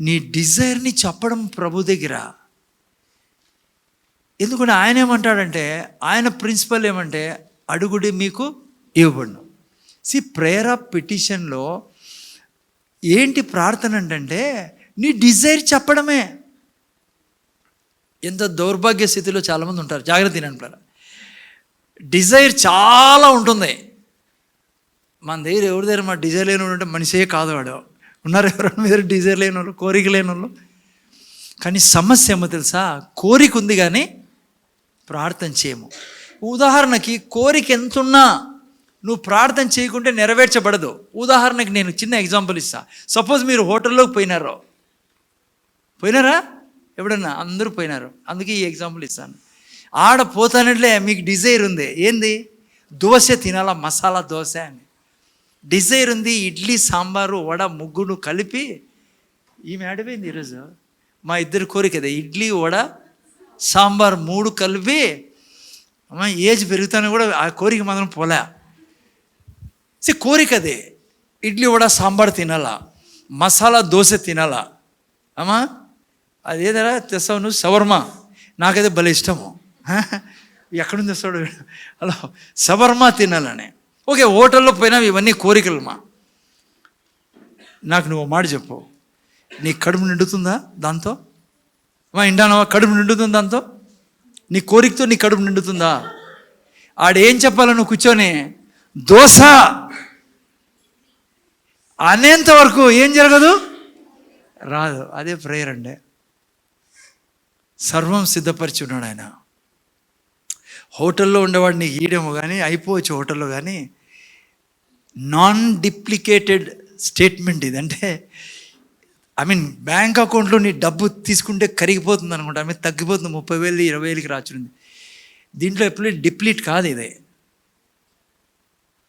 నీ డిజైర్ని చెప్పడం ప్రభు దగ్గర. ఎందుకంటే ఆయన ఏమంటాడంటే, ఆయన ప్రిన్సిపల్ ఏమంటే, అడుగుడి మీకు ఇవ్వబడును. ప్రేయర్ ఆఫ్ పిటిషన్లో ఏంటి ప్రార్థన అంటే నీ డిజైర్ చెప్పడమే. ఎంత దౌర్భాగ్య స్థితిలో చాలామంది ఉంటారు. జాగ్రత్త తినంటారు. డిజైర్ చాలా ఉంటుంది మన దగ్గర. ఎవరి దగ్గర మా డిజైర్ లేని వాళ్ళు అంటే మనిషే కాదు వాడు. ఉన్నారు ఎవరైనా మీ దగ్గర డిజైర్ లేని వాళ్ళు, కోరిక లేని వాళ్ళు? కానీ సమస్య ఏమో తెలుసా? కోరిక ఉంది కానీ ప్రార్థన చేయము. ఉదాహరణకి కోరిక ఎంతున్నా నువ్వు ప్రార్థన చేయకుంటే నెరవేర్చబడదు. ఉదాహరణకి నేను చిన్న ఎగ్జాంపుల్ ఇస్తా. సపోజ్ మీరు హోటల్లోకి పోయినారా? ఎప్పుడన్నా? అందరూ పోయినారు. అందుకే ఈ ఎగ్జాంపుల్ ఇస్తాను. ఆడ పోతానట్లే మీకు డిజైర్ ఉంది. ఏంది? దోశ తినాలా, మసాలా దోశ అని డిజైర్ ఉంది. ఇడ్లీ, సాంబారు, వడ ముగ్గురు కలిపి ఈమె ఆడిపోయింది ఈరోజు. మా ఇద్దరు కోరిక అదే, ఇడ్లీ, వడ, సాంబార్ 3 కలిపి అమ్మ ఏజ్ పెరుగుతానే కూడా ఆ కోరిక మాత్రం పోలే. కోరిక అదే. ఇడ్లీ వడ సాంబార్ తినాలా, మసాలా దోశ తినాలా. అమ్మా అదేదరా తెస్తావు నువ్వు? షవర్మా. నాకైతే భలే ఇష్టము. ఎక్కడుంది తెస్తాడు? అలా షవర్మా తినాలని. ఓకే, హోటల్లో పోయినా ఇవన్నీ కోరికలమ్మా. నాకు నువ్వు మాట చెప్పు, నీ కడుపు నిండుతుందా దాంతో? ఇంటానవా? కడుపు నిండుతుందా దాంతో? నీ కోరికతో నీ కడుపు నిండుతుందా? ఆడేం చెప్పాల నువ్వు కూర్చొని దోశ అనేంత వరకు ఏం జరగదు, రాదు. అదే ప్రేయర్ అండి. సర్వం సిద్ధపరిచి ఉన్నాడు ఆయన. హోటల్లో ఉండేవాడు నీకు ఈడేమో కానీ అయిపోవచ్చు హోటల్లో, కానీ నాన్ డిప్లికేటెడ్ స్టేట్మెంట్ ఇది. అంటే బ్యాంక్ అకౌంట్లో నీ డబ్బు తీసుకుంటే కరిగిపోతుంది అనుకుంటా, తగ్గిపోతుంది, 30,000 20,000కి రాచుంది. దీంట్లో ఎప్పుడు డిప్లీట్ కాదు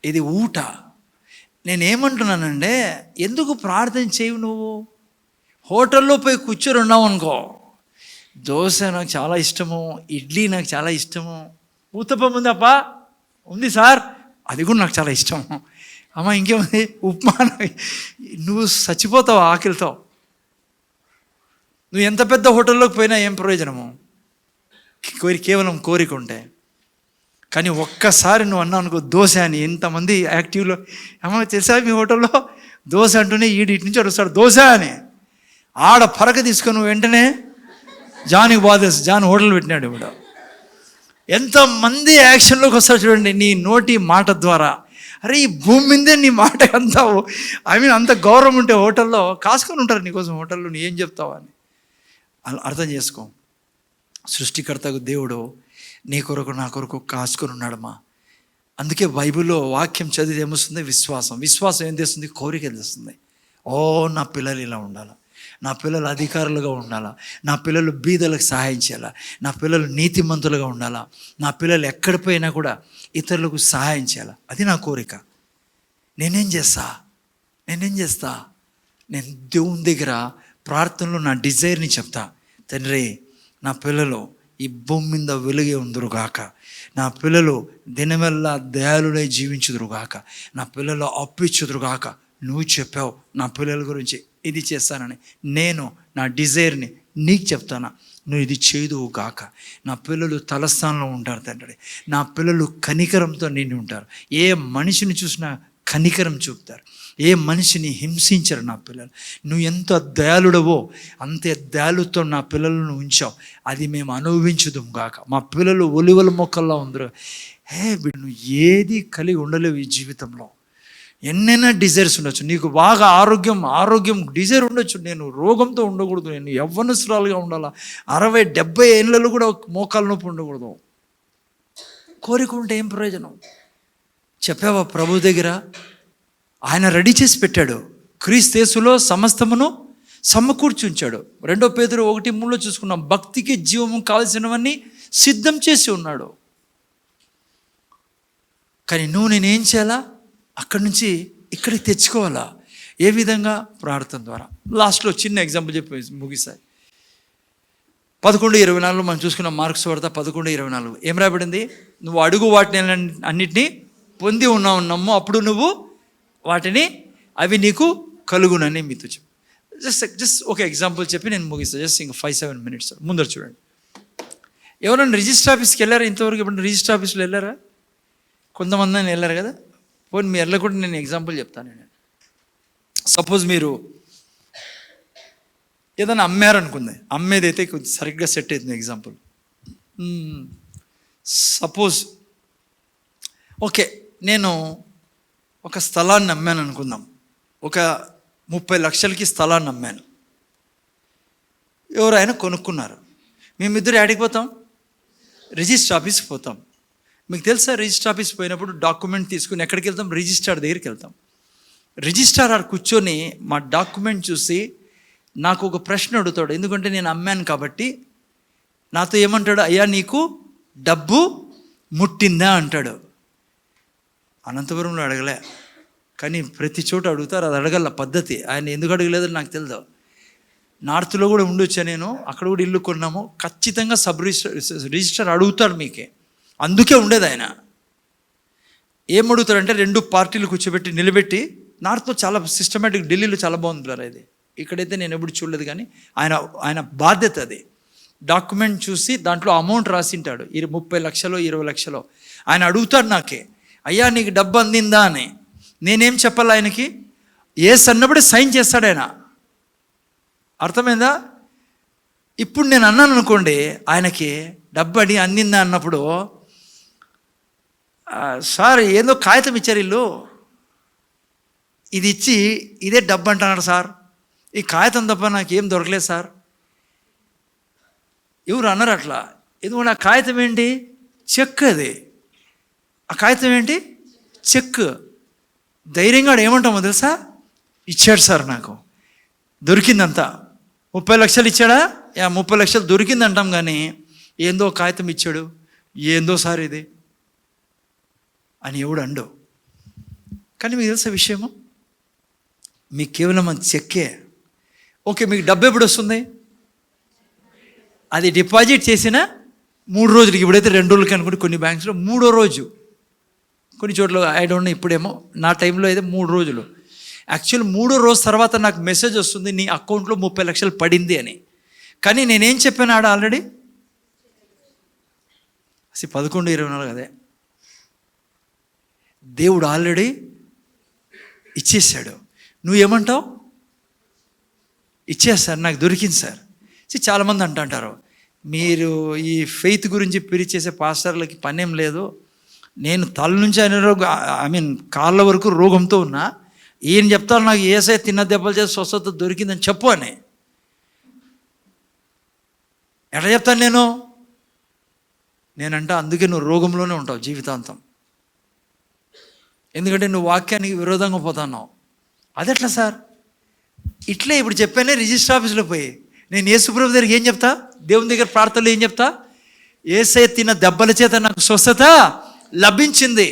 ఇది ఊట. నేనేమంటున్నానంటే, ఎందుకు ప్రార్థన చేయవు నువ్వు? హోటల్లో పోయి కూర్చొని ఉన్నావు అనుకో, దోశ నాకు చాలా ఇష్టము, ఇడ్లీ నాకు చాలా ఇష్టము, ఊతప్పం ఉందప్పా, ఉంది సార్, అది కూడా నాకు చాలా ఇష్టము, అమ్మ ఇంకేముంది, ఉప్మా, నువ్వు చచ్చిపోతావు ఆకలితో. నువ్వు ఎంత పెద్ద హోటల్లోకి పోయినా ఏం ప్రయోజనము? కేవలం కోరిక ఉంటే. కానీ ఒక్కసారి నువ్వు అన్నావు అనుకో దోశ అని, ఎంతమంది యాక్టివ్లో, అమ్మ తెలుసా మీ హోటల్లో దోశ అంటూనే ఇటు నుంచి వస్తాడు దోశ అని, ఆడ పరక తీసుకొని వెంటనే జాన్కి బాధేసి జాన్ హోటల్ పెట్టినాడు. ఇప్పుడు ఎంతమంది యాక్షన్లోకి వస్తారు చూడండి నీ నోటి మాట ద్వారా. అరే ఈ భూమి మీదే నీ మాట అంతా అంత గౌరవం ఉంటే హోటల్లో కాసుకొని ఉంటారు నీకోసం. హోటల్లో నీ ఏం చెప్తావు అని అర్థం చేసుకో. సృష్టికర్తకు దేవుడు నీ కొరకు నా కొరకు కాసుకొని ఉన్నాడమ్మా. అందుకే బైబిల్లో వాక్యం చదివితే ఏమొస్తుంది? విశ్వాసం. విశ్వాసం ఏం తెస్తుంది? కోరిక తెస్తుంది. ఓ నా పిల్లలు ఇలా ఉండాలా, నా పిల్లలు అధికారులుగా ఉండాలా, నా పిల్లలు బీదలకు సహాయం చేయాలా, నా పిల్లలు నీతిమంతులుగా ఉండాలా, నా పిల్లలు ఎక్కడ పోయినా కూడా ఇతరులకు సహాయం చేయాలా, అది నా కోరిక. నేనేం చేస్తా? నేను దేవుని దగ్గర ప్రార్థనలో నా డిజైర్ని చెప్తా. తండ్రి నా పిల్లలు ఈ భూమి మీద వెలుగే ఉందురుగాక, నా పిల్లలు దినమెల్లా దయాళులై జీవించుదురుగాక, నా పిల్లలు అప్పిచ్చుదురుగాక. నువ్వు చెప్పావు నా పిల్లల గురించి ఇది చేస్తానని. నేను నా డిజైర్ని నీకు చెప్తానా, నువ్వు ఇది చేయదువు గాక. నా పిల్లలు తలస్థానంలో ఉంటారు తండ్రి, నా పిల్లలు కనికరంతో నిండి ఉంటారు. ఏ మనిషిని చూసినా కనికరం చూపుతారు, ఏ మనిషిని హింసించరు నా పిల్లలు. నువ్వు ఎంత దయాళుడవో అంతే దయాళుతో నా పిల్లలను ఉంచావు, అది మేము అనుభవించుదాం గాక. మా పిల్లలు ఒలివల మొక్కల్లో ఉందరు. బిడ్డ నువ్వు ఏది కలిగి ఉండలేవు ఈ జీవితంలో. ఎన్నైనా డిజైర్స్ ఉండొచ్చు, నీకు బాగా ఆరోగ్యం డిజైర్ ఉండొచ్చు. నేను రోగంతో ఉండకూడదు, నేను యవ్వనస్తురాలుగా ఉండాలా, 60-70 ఏళ్ళలో కూడా మోకాలు నొప్పి ఉండకూడదు. కోరిక ఉంటే ఏం ప్రయోజనం? చెప్పావా ప్రభు దగ్గర? ఆయన రెడీ చేసి పెట్టాడు. క్రీస్తు యేసులో సమస్తమును సమకూర్చి ఉంచాడు. 2 పేతురు 1:3 చూసుకున్నాం. భక్తికి జీవము కావాల్సినవన్నీ సిద్ధం చేసి ఉన్నాడు. కానీ నువ్వు నేనేం చేయాలా? అక్కడి నుంచి ఇక్కడికి తెచ్చుకోవాలా. ఏ విధంగా? ప్రార్థన ద్వారా. లాస్ట్లో చిన్న ఎగ్జాంపుల్ చెప్పి ముగిస్తాయి. 11:24 మనం చూసుకున్న మార్క్స్ వార్త 11:24 ఏం రాబడింది? నువ్వు అడుగు వాటిని అన్నిటినీ పొంది ఉన్నావు నమ్ము, అప్పుడు నువ్వు వాటిని అవి నీకు కలుగునని మీతో చెప్పు. జస్ట్ ఒక ఎగ్జాంపుల్ చెప్పి నేను ముగిస్తాను. జస్ట్ ఇంకా 5-7 minutes ముందర చూడండి. ఎవరైనా రిజిస్టర్ ఆఫీస్కి వెళ్ళారా? ఇంతవరకు ఎప్పుడు రిజిస్టర్ ఆఫీస్లో వెళ్ళారా? కొంతమంది అని వెళ్ళారు కదా. పోనీ మీరు వెళ్ళకుండా నేను ఎగ్జాంపుల్ చెప్తాను. నేను సపోజ్ మీరు ఏదైనా అమ్మారనుకుంది, అమ్మేదైతే కొంచెం సరిగ్గా సెట్ అవుతుంది. ఎగ్జాంపుల్ సపోజ్ ఓకే, నేను ఒక స్థలాన్ని అమ్మాను అనుకుందాం. ఒక 30 లక్షలకి స్థలాన్ని అమ్మాను. ఎవరైనా కొనుక్కున్నారు. మేమిద్దరు యాడికి పోతాం? రిజిస్టర్ ఆఫీస్కి పోతాం. మీకు తెలుసా, రిజిస్టర్ ఆఫీస్ పోయినప్పుడు డాక్యుమెంట్ తీసుకుని ఎక్కడికి వెళ్తాం? రిజిస్ట్రార్ దగ్గరికి వెళ్తాం. రిజిస్ట్రార్ ఆడ కూర్చొని మా డాక్యుమెంట్ చూసి నాకు ఒక ప్రశ్న అడుగుతాడు. ఎందుకంటే నేను అమ్మాను కాబట్టి నాతో ఏమంటాడు? అయ్యా నీకు డబ్బు ముట్టిందా అంటాడు. అనంతపురంలో అడగలే, కానీ ప్రతి చోట అడుగుతారు. అది అడగల పద్ధతి. ఆయన ఎందుకు అడగలేదో నాకు తెలియదు. నార్త్లో కూడా ఉండొచ్చా, నేను అక్కడ కూడా ఇల్లు కొన్నాము. ఖచ్చితంగా రిజిస్టర్ అడుగుతాడు మీకే. అందుకే ఉండేది ఆయన. ఏం అడుగుతారంటే 2 పార్టీలు కూర్చోబెట్టి నిలబెట్టి, నార్త్లో చాలా సిస్టమేటిక్, ఢిల్లీలో చాలా బాగుంది ఇది, ఇక్కడైతే నేను ఎప్పుడు చూడలేదు, కానీ ఆయన బాధ్యత అది. డాక్యుమెంట్ చూసి దాంట్లో అమౌంట్ రాసింటాడు, 30 లక్షలు 20 లక్షలు. ఆయన అడుగుతాడు నాకే, అయ్యా నీకు డబ్బు అందిందా అని. నేనేం చెప్పాలి ఆయనకి? ఏస్ అన్నప్పుడే సైన్ చేస్తాడు ఆయన. అర్థమైందా? ఇప్పుడు నేను అన్నాను అనుకోండి ఆయనకి, డబ్బు అందిందా అన్నప్పుడు, సార్ ఏదో కాగితం ఇచ్చారు వీళ్ళు, ఇది ఇచ్చి ఇదే డబ్బు అంటున్నాడు సార్, ఈ కాగితం తప్ప నాకేం దొరకలేదు సార్. ఎవరు అన్నారు అట్లా. ఎందుకంటే ఆ కాగితం ఏంటి? చెక్. అది ఆ కాగితం ఏంటి? చెక్. ధైర్యంగా ఏమంటామో తెలుసా? ఇచ్చాడు సార్, నాకు దొరికిందంతా. 30 లక్షలు ఇచ్చాడా? 30 లక్షలు దొరికింది అంటాం, కానీ ఏందో కాగితం ఇచ్చాడు, ఏందో సార్ ఇది అని ఎవడు అండు. కానీ మీకు తెలుసా విషయము? మీకు కేవలం అది చెక్కే. ఓకే, మీకు డబ్బు ఎప్పుడు వస్తుంది? అది డిపాజిట్ చేసిన 3 రోజులకి. ఇప్పుడైతే 2 రోజులకి అనుకుంటే కొన్ని బ్యాంక్స్లో 3వ రోజు, కొన్ని చోట్ల ఐ డోంట్ నో, ఇప్పుడేమో నా టైంలో అయితే 3 రోజులు. యాక్చువల్ 3వ రోజు తర్వాత నాకు మెసేజ్ వస్తుంది, నీ అకౌంట్లో 30 లక్షలు పడింది అని. కానీ నేనేం చెప్పాను ఆడ ఆల్రెడీ? అసలు 11:24 అదే, దేవుడు ఆల్రెడీ ఇచ్చేసాడు. నువ్వేమంటావు? ఇచ్చేస్తారు, నాకు దొరికింది సార్. చాలామంది అంటారు, మీరు ఈ ఫెయిత్ గురించి ప్రీచ్ చేసే పాస్టర్లకి పనేం లేదు, నేను తల నుంచి కాళ్ళ వరకు రోగంతో ఉన్నా, ఈయన చెప్తాను నాకు ఏసై తిన్న దెబ్బలు చేసి స్వస్థత దొరికిందని చెప్పు అని. ఎట్లా చెప్తాను నేనంట, అందుకే నువ్వు రోగంలోనే ఉంటావు జీవితాంతం, ఎందుకంటే నువ్వు వాక్యానికి విరోధంగా పోతున్నావు. అదెట్లా సార్? ఇట్లే ఇప్పుడు చెప్పానే, రిజిస్టర్ ఆఫీస్లో పోయి నేను యేసుప్రభు దగ్గరికి ఏం చెప్తా? దేవుని దగ్గర ప్రార్థనలు ఏం చెప్తా? యేసే తిన్న దెబ్బల చేత నాకు స్వస్థత లభించింది.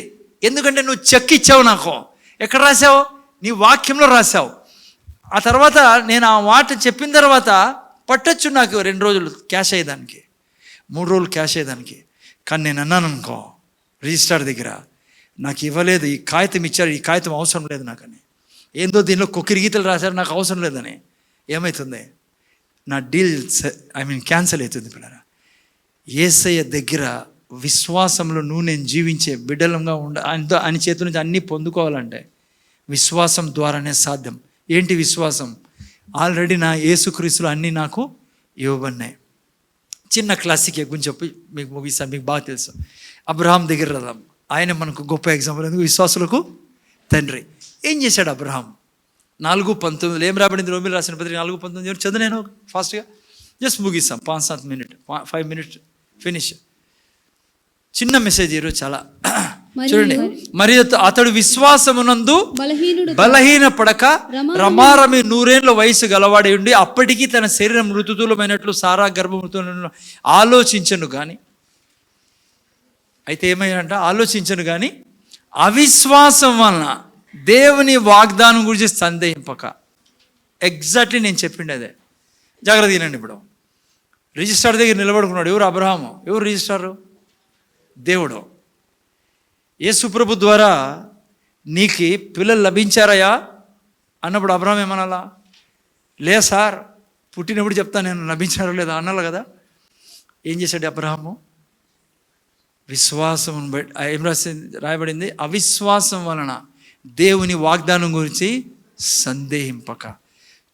ఎందుకంటే నువ్వు చెక్ ఇచ్చావు నాకు. ఎక్కడ రాసావు? నీ వాక్యంలో రాసావు. ఆ తర్వాత నేను ఆ మాట చెప్పిన తర్వాత పట్టొచ్చు నాకు 2 రోజులు క్యాష్ అయ్యేదానికి, 3 రోజులు క్యాష్ అయ్యేదానికి. కానీ నేను అన్నాను అనుకో, రిజిస్టార్ దగ్గర నాకు ఇవ్వలేదు, ఈ కాగితం ఇచ్చారు, ఈ కాగితం అవసరం లేదు నాకని, ఏందో దీనిలో కొక్కిరి గీతలు రాశారు, నాకు అవసరం లేదని. ఏమవుతుంది? నా డీల్ క్యాన్సిల్ అవుతుంది. పిల్లరా, యేసయ్య దగ్గర విశ్వాసంలో నేను జీవించే బిడ్డలంగా ఆయన చేతి నుంచి అన్నీ పొందుకోవాలంటే విశ్వాసం ద్వారానే సాధ్యం. ఏంటి విశ్వాసం? ఆల్రెడీ నా యేసుక్రీస్తులో అన్నీ నాకు ఇవ్వబడినాయి. చిన్న క్లాసిక్ గురించి చెప్పి మీకు ముగిస్తాను, మీకు బాగా తెలుసు. అబ్రహాం దగ్గర రదాం, ఆయన మనకు గొప్ప ఎగ్జాంపుల్. ఎందుకు? విశ్వాసులకు తండ్రి. ఏం చేశాడు అబ్రహాం? 4:19 ఏం రాబడింది? రోమిలు రాసిన పత్రిక 4:19 చదువు. నేను ఫాస్ట్గా జస్ట్ ముగిస్తాం, 5-7 మినిట్, 5 మినిట్స్ ఫినిష్. చిన్న మెసేజ్ ఈరోజు చాలా. చూడండి, మరియు అతడు విశ్వాసమునందు బలహీన పడక రమారమి 100 ఏళ్ల వయసు గలవాడి ఉండి అప్పటికీ తన శరీరం మృతుతులమైనట్లు సారా గర్భమృతులను ఆలోచించను కానీ, అయితే ఏమైందంట? ఆలోచించను కానీ అవిశ్వాసం వలన దేవుని వాగ్దానం గురించి సందేహింపక. ఎగ్జాక్ట్లీ నేను చెప్పిండే అదే. జాగ్రత్త వినండి. ఇప్పుడు రిజిస్టార్ దగ్గర నిలబడుకున్నాడు. ఎవరు? అబ్రహాము. ఎవరు రిజిస్టారు? దేవుడు. యేసుప్రభు ద్వారా నీకు పిల్లలు లభించారయా అన్నప్పుడు అబ్రహాం ఏమనాలా? లే సార్, పుట్టినప్పుడు చెప్తాను నేను లభించారో లేదా అనాలి కదా. ఏం చేశాడు అబ్రహాము? విశ్వాసం ఏం రాయబడింది? అవిశ్వాసం వలన దేవుని వాగ్దానం గురించి సందేహింపక.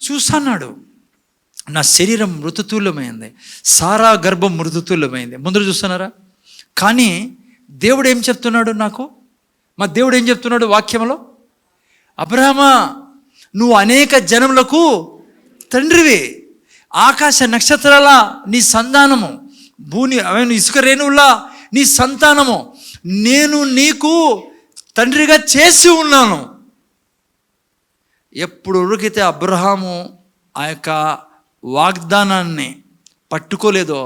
చూసన్నాడు, నా శరీరం మృతతుల్యమైంది, సారా గర్భం మృతతుల్యమైంది. ముందర చూస్తున్నారా? కానీ దేవుడు ఏం చెప్తున్నాడు నాకు? మా దేవుడు ఏం చెప్తున్నాడు వాక్యంలో? అబ్రహామా, నువ్వు అనేక జనములకు తండ్రివి, ఆకాశ నక్షత్రాల నీ సంతానము, భూమి ఇసుక రేణువులా నీ సంతానము, నేను నీకు తండ్రిగా చేసి ఉన్నాను. ఎప్పుడు ఉరికితే అబ్రహాము ఆ యొక్క వాగ్దానాన్ని పట్టుకోలేదో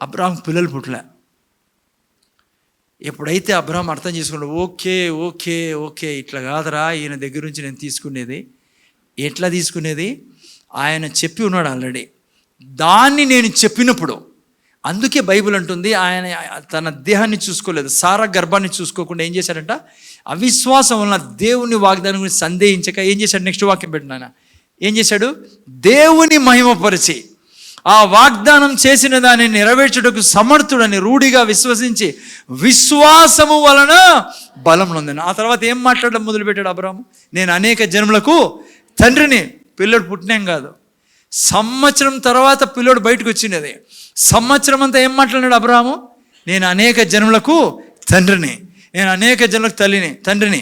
అబ్రహాం పిల్లలు పుట్టలే. ఎప్పుడైతే అబ్రహాం అర్థం చేసుకున్నాడు, ఓకే ఓకే ఓకే ఇట్లా కాదురా, ఈయన దగ్గర నుంచి నేను తీసుకునేది. ఎట్లా తీసుకునేది? ఆయన చెప్పి ఉన్నాడు ఆల్రెడీ. దాన్ని నేను చెప్పినప్పుడు అందుకే బైబిల్ అంటుంది ఆయన తన దేహాన్ని చూసుకోలేదు, సారా గర్భాన్ని చూసుకోకుండా ఏం చేశాడంట, అవిశ్వాసం వలన దేవుని వాగ్దానం గురించి సందేహించక ఏం చేశాడు, నెక్స్ట్ వాక్యం పెట్టిన ఏం చేశాడు, దేవుని మహిమపరిచి ఆ వాగ్దానం చేసిన దాన్ని నెరవేర్చుటకు సమర్థుడని రూఢిగా విశ్వసించి విశ్వాసము వలన బలం నొందాను. ఆ తర్వాత ఏం మాట్లాడడం మొదలుపెట్టాడు అబ్రాహాము, నేను అనేక జన్మలకు తండ్రిని. పిల్లడు పుట్టినేం కాదు, సంవత్సరం తర్వాత పిల్లోడు బయటకు వచ్చినది. సంవత్సరం అంతా ఏం మాట్లాడినాడు అబ్రాహాము, నేను అనేక జన్మలకు తండ్రిని, నేను అనేక జన్మలకు తండ్రిని.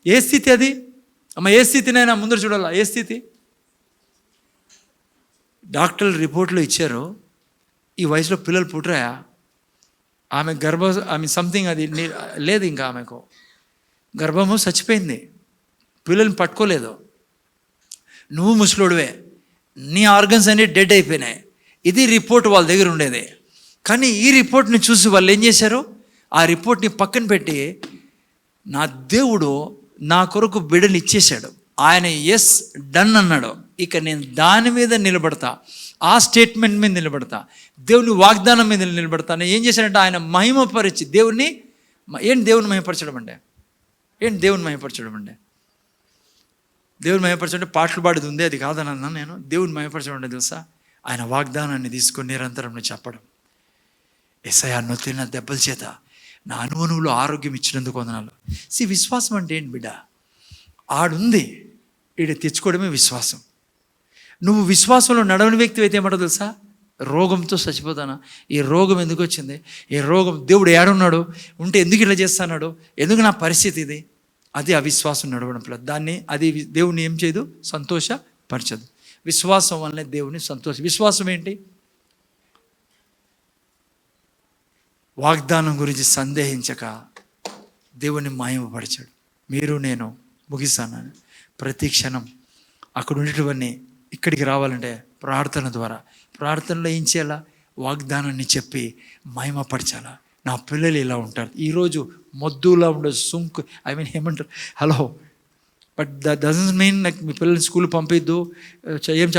ఏ స్థితి అది అమ్మ, ఏ స్థితినైనా ముందర చూడాలా, ఏ స్థితి? డాక్టర్లు రిపోర్ట్లో ఇచ్చారు, ఈ వయసులో పిల్లలు పుట్టరాయా, ఆమె సంథింగ్ అది లేదు, ఇంకా ఆమెకు గర్భము చచ్చిపోయింది, పిల్లల్ని పట్టుకోలేదు. నువ్వు ముసలోడివే, నీ ఆర్గన్స్ అన్నీ డెడ్ అయిపోయినాయి. ఇది రిపోర్ట్ వాళ్ళ దగ్గర ఉండేది. కానీ ఈ రిపోర్ట్ని చూసి వాళ్ళు ఏం చేశారు, ఆ రిపోర్ట్ని పక్కన పెట్టి నా దేవుడు నా కొరకు బిడ్డని ఇచ్చేశాడు, ఆయన ఎస్ డన్ అన్నాడు, ఇక నేను దాని మీద నిలబడతా, ఆ స్టేట్మెంట్ మీద నిలబడతా, దేవుని వాగ్దానం మీద నిలబడతాను. ఏం చేశాడంటే ఆయన మహిమపరిచి దేవుని దేవుని మహిమపరచడం అంటే దేవుని మహిమపరచడం పాటలు పాడేది ఉంది, అది కాదని అన్నా నేను. దేవుని మహిమపరచడం అంటే తెలుసా, ఆయన వాగ్దానాన్ని తీసుకొని నిరంతరం చెప్పడం. యేసయ్యా నొత్తిన దెబ్బల చేత నా అనువనువులో ఆరోగ్యం ఇచ్చినందుకు వందనాలు. విశ్వాసం అంటే ఏంటి బిడ్డ, ఆడుంది ఈడ తెచ్చుకోవడమే విశ్వాసం. నువ్వు విశ్వాసంలో నడవని వ్యక్తి అయితే ఏమంటో తెలుసా, రోగంతో చచ్చిపోతానా, ఈ రోగం ఎందుకు వచ్చింది, ఈ రోగం దేవుడు ఏడున్నాడు, ఉంటే ఎందుకు ఇలా చేస్తున్నాడు, ఎందుకు నా పరిస్థితి ఇది, అది అవిశ్వాసం నడవడం పిల్ల. అది దేవుని ఏం చేయదు, సంతోషపరచదు. విశ్వాసం వల్లనే దేవుని విశ్వాసం ఏంటి, వాగ్దానం గురించి సందేహించక దేవుని మహిమపరిచాడు. మీరు నేను ముగిస్తాను, ప్రతి క్షణం అక్కడ ఉండేటివన్నీ ఇక్కడికి రావాలంటే ప్రార్థన ద్వారా, ప్రార్థనలో ఏం చేయాలా, వాగ్దానాన్ని చెప్పి మహిమపరచాలా. నా పిల్లలు ఇలా ఉంటారు, ఈరోజు మొద్దులా ఉండదు, సుంకు ఏమంటారు, hello, but that doesn't mean like మీ పిల్లల్ని స్కూల్ పంపిద్దు, ఏం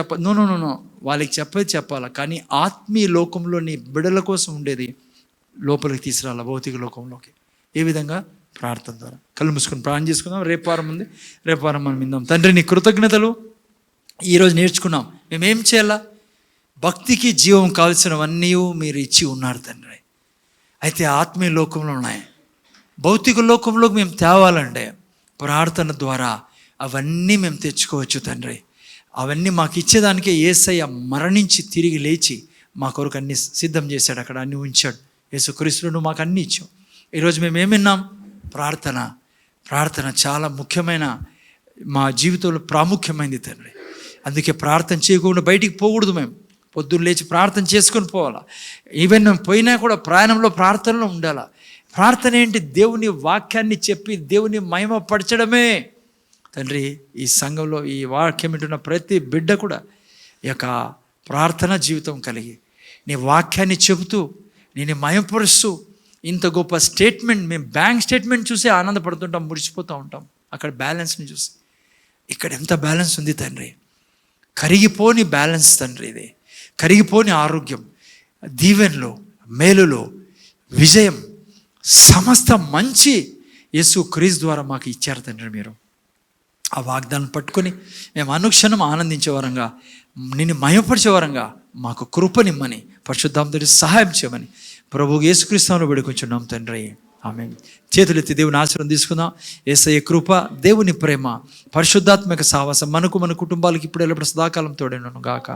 నో, వాళ్ళకి చెప్పాలా. కానీ ఆత్మీయ లోకంలో నీ బిడ్డల కోసం ఉండేది లోపలికి తీసుకురాలా, భౌతిక లోకంలోకి. ఏ విధంగా, ప్రార్థన ద్వారా. కళ్ళు మూసుకొని ప్రార్థన చేసుకుందాం. రేపు వారం మనం విందాం. తండ్రి నీ కృతజ్ఞతలు, ఈరోజు నేర్చుకున్నాం. మేమేం చేయాలా, భక్తికి జీవం కావాల్సినవన్నీ మీరు ఇచ్చి ఉన్నారు తండ్రి. అయితే ఆత్మీయ లోకంలో ఉన్నాయి, భౌతిక లోకంలోకి మేము తేవాలంటే ప్రార్థన ద్వారా అవన్నీ మేము తెచ్చుకోవచ్చు తండ్రి. అవన్నీ మాకు ఇచ్చేదానికే యేసయ్య మరణించి తిరిగి లేచి మా కొరకు అన్ని సిద్ధం చేశాడు, అక్కడ అన్ని ఉంచాడు. యేసుక్రీస్తును నువ్వు మాకు అన్ని ఇచ్చావు. ఈరోజు మేము ఏమిన్నాం, ప్రార్థన చాలా ముఖ్యమైన, మా జీవితంలో ప్రాముఖ్యమైనది తండ్రి. అందుకే ప్రార్థన చేయకుండా బయటికి పోకూడదు. మేము పొద్దున్న లేచి ప్రార్థన చేసుకొని పోవాలా. ఈవెన్ మేము పోయినా కూడా ప్రయాణంలో ప్రార్థనలో ఉండాలా. ప్రార్థన ఏంటి, దేవుని వాక్యాన్ని చెప్పి దేవుని మహిమపరచడమే తండ్రి. ఈ సంఘంలో ఈ వాక్యం వింటున్న ప్రతి బిడ్డ కూడా ఈ యొక్క ప్రార్థన జీవితం కలిగి నీ వాక్యాన్ని చెబుతూ నేను మహిమపరుస్తూ, ఇంత గొప్ప స్టేట్మెంట్, మేము బ్యాంక్ స్టేట్మెంట్ చూసి ఆనందపడుతుంటాం, మురిసిపోతూ ఉంటాం. అక్కడ బ్యాలెన్స్ని చూసి ఇక్కడ ఎంత బ్యాలెన్స్ ఉంది తండ్రి. కరిగిపోని బ్యాలెన్స్ తండ్రి, ఇది కరిగిపోని ఆరోగ్యం, దీవెనలు, మేలులు, విజయం, సమస్త మంచి యేసుక్రీస్తు ద్వారా మాకు ఇచ్చారు తండ్రి. మీరు ఆ వాగ్దానం పట్టుకొని మేము అనుక్షణం ఆనందించే వరంగా, నిన్ను మహిమపరిచే వరంగా మాకు కృపనిమ్మని, పరిశుద్ధాత్మతో సహాయం చేయమని ప్రభు యేసుక్రీస్తును వేడుకొంచున్నాం తండ్రి. ఆమేన్. చేతులెత్తి దేవుని ఆశీర్వాదం తీసుకుందాం. యేసయ్య కృప, దేవుని ప్రేమ, పరిశుద్ధాత్మక సహవాసం మనకు, మన కుటుంబాలకు ఇప్పుడు ఎల్లప్పుడూ సదాకాలం తోడేను గాక.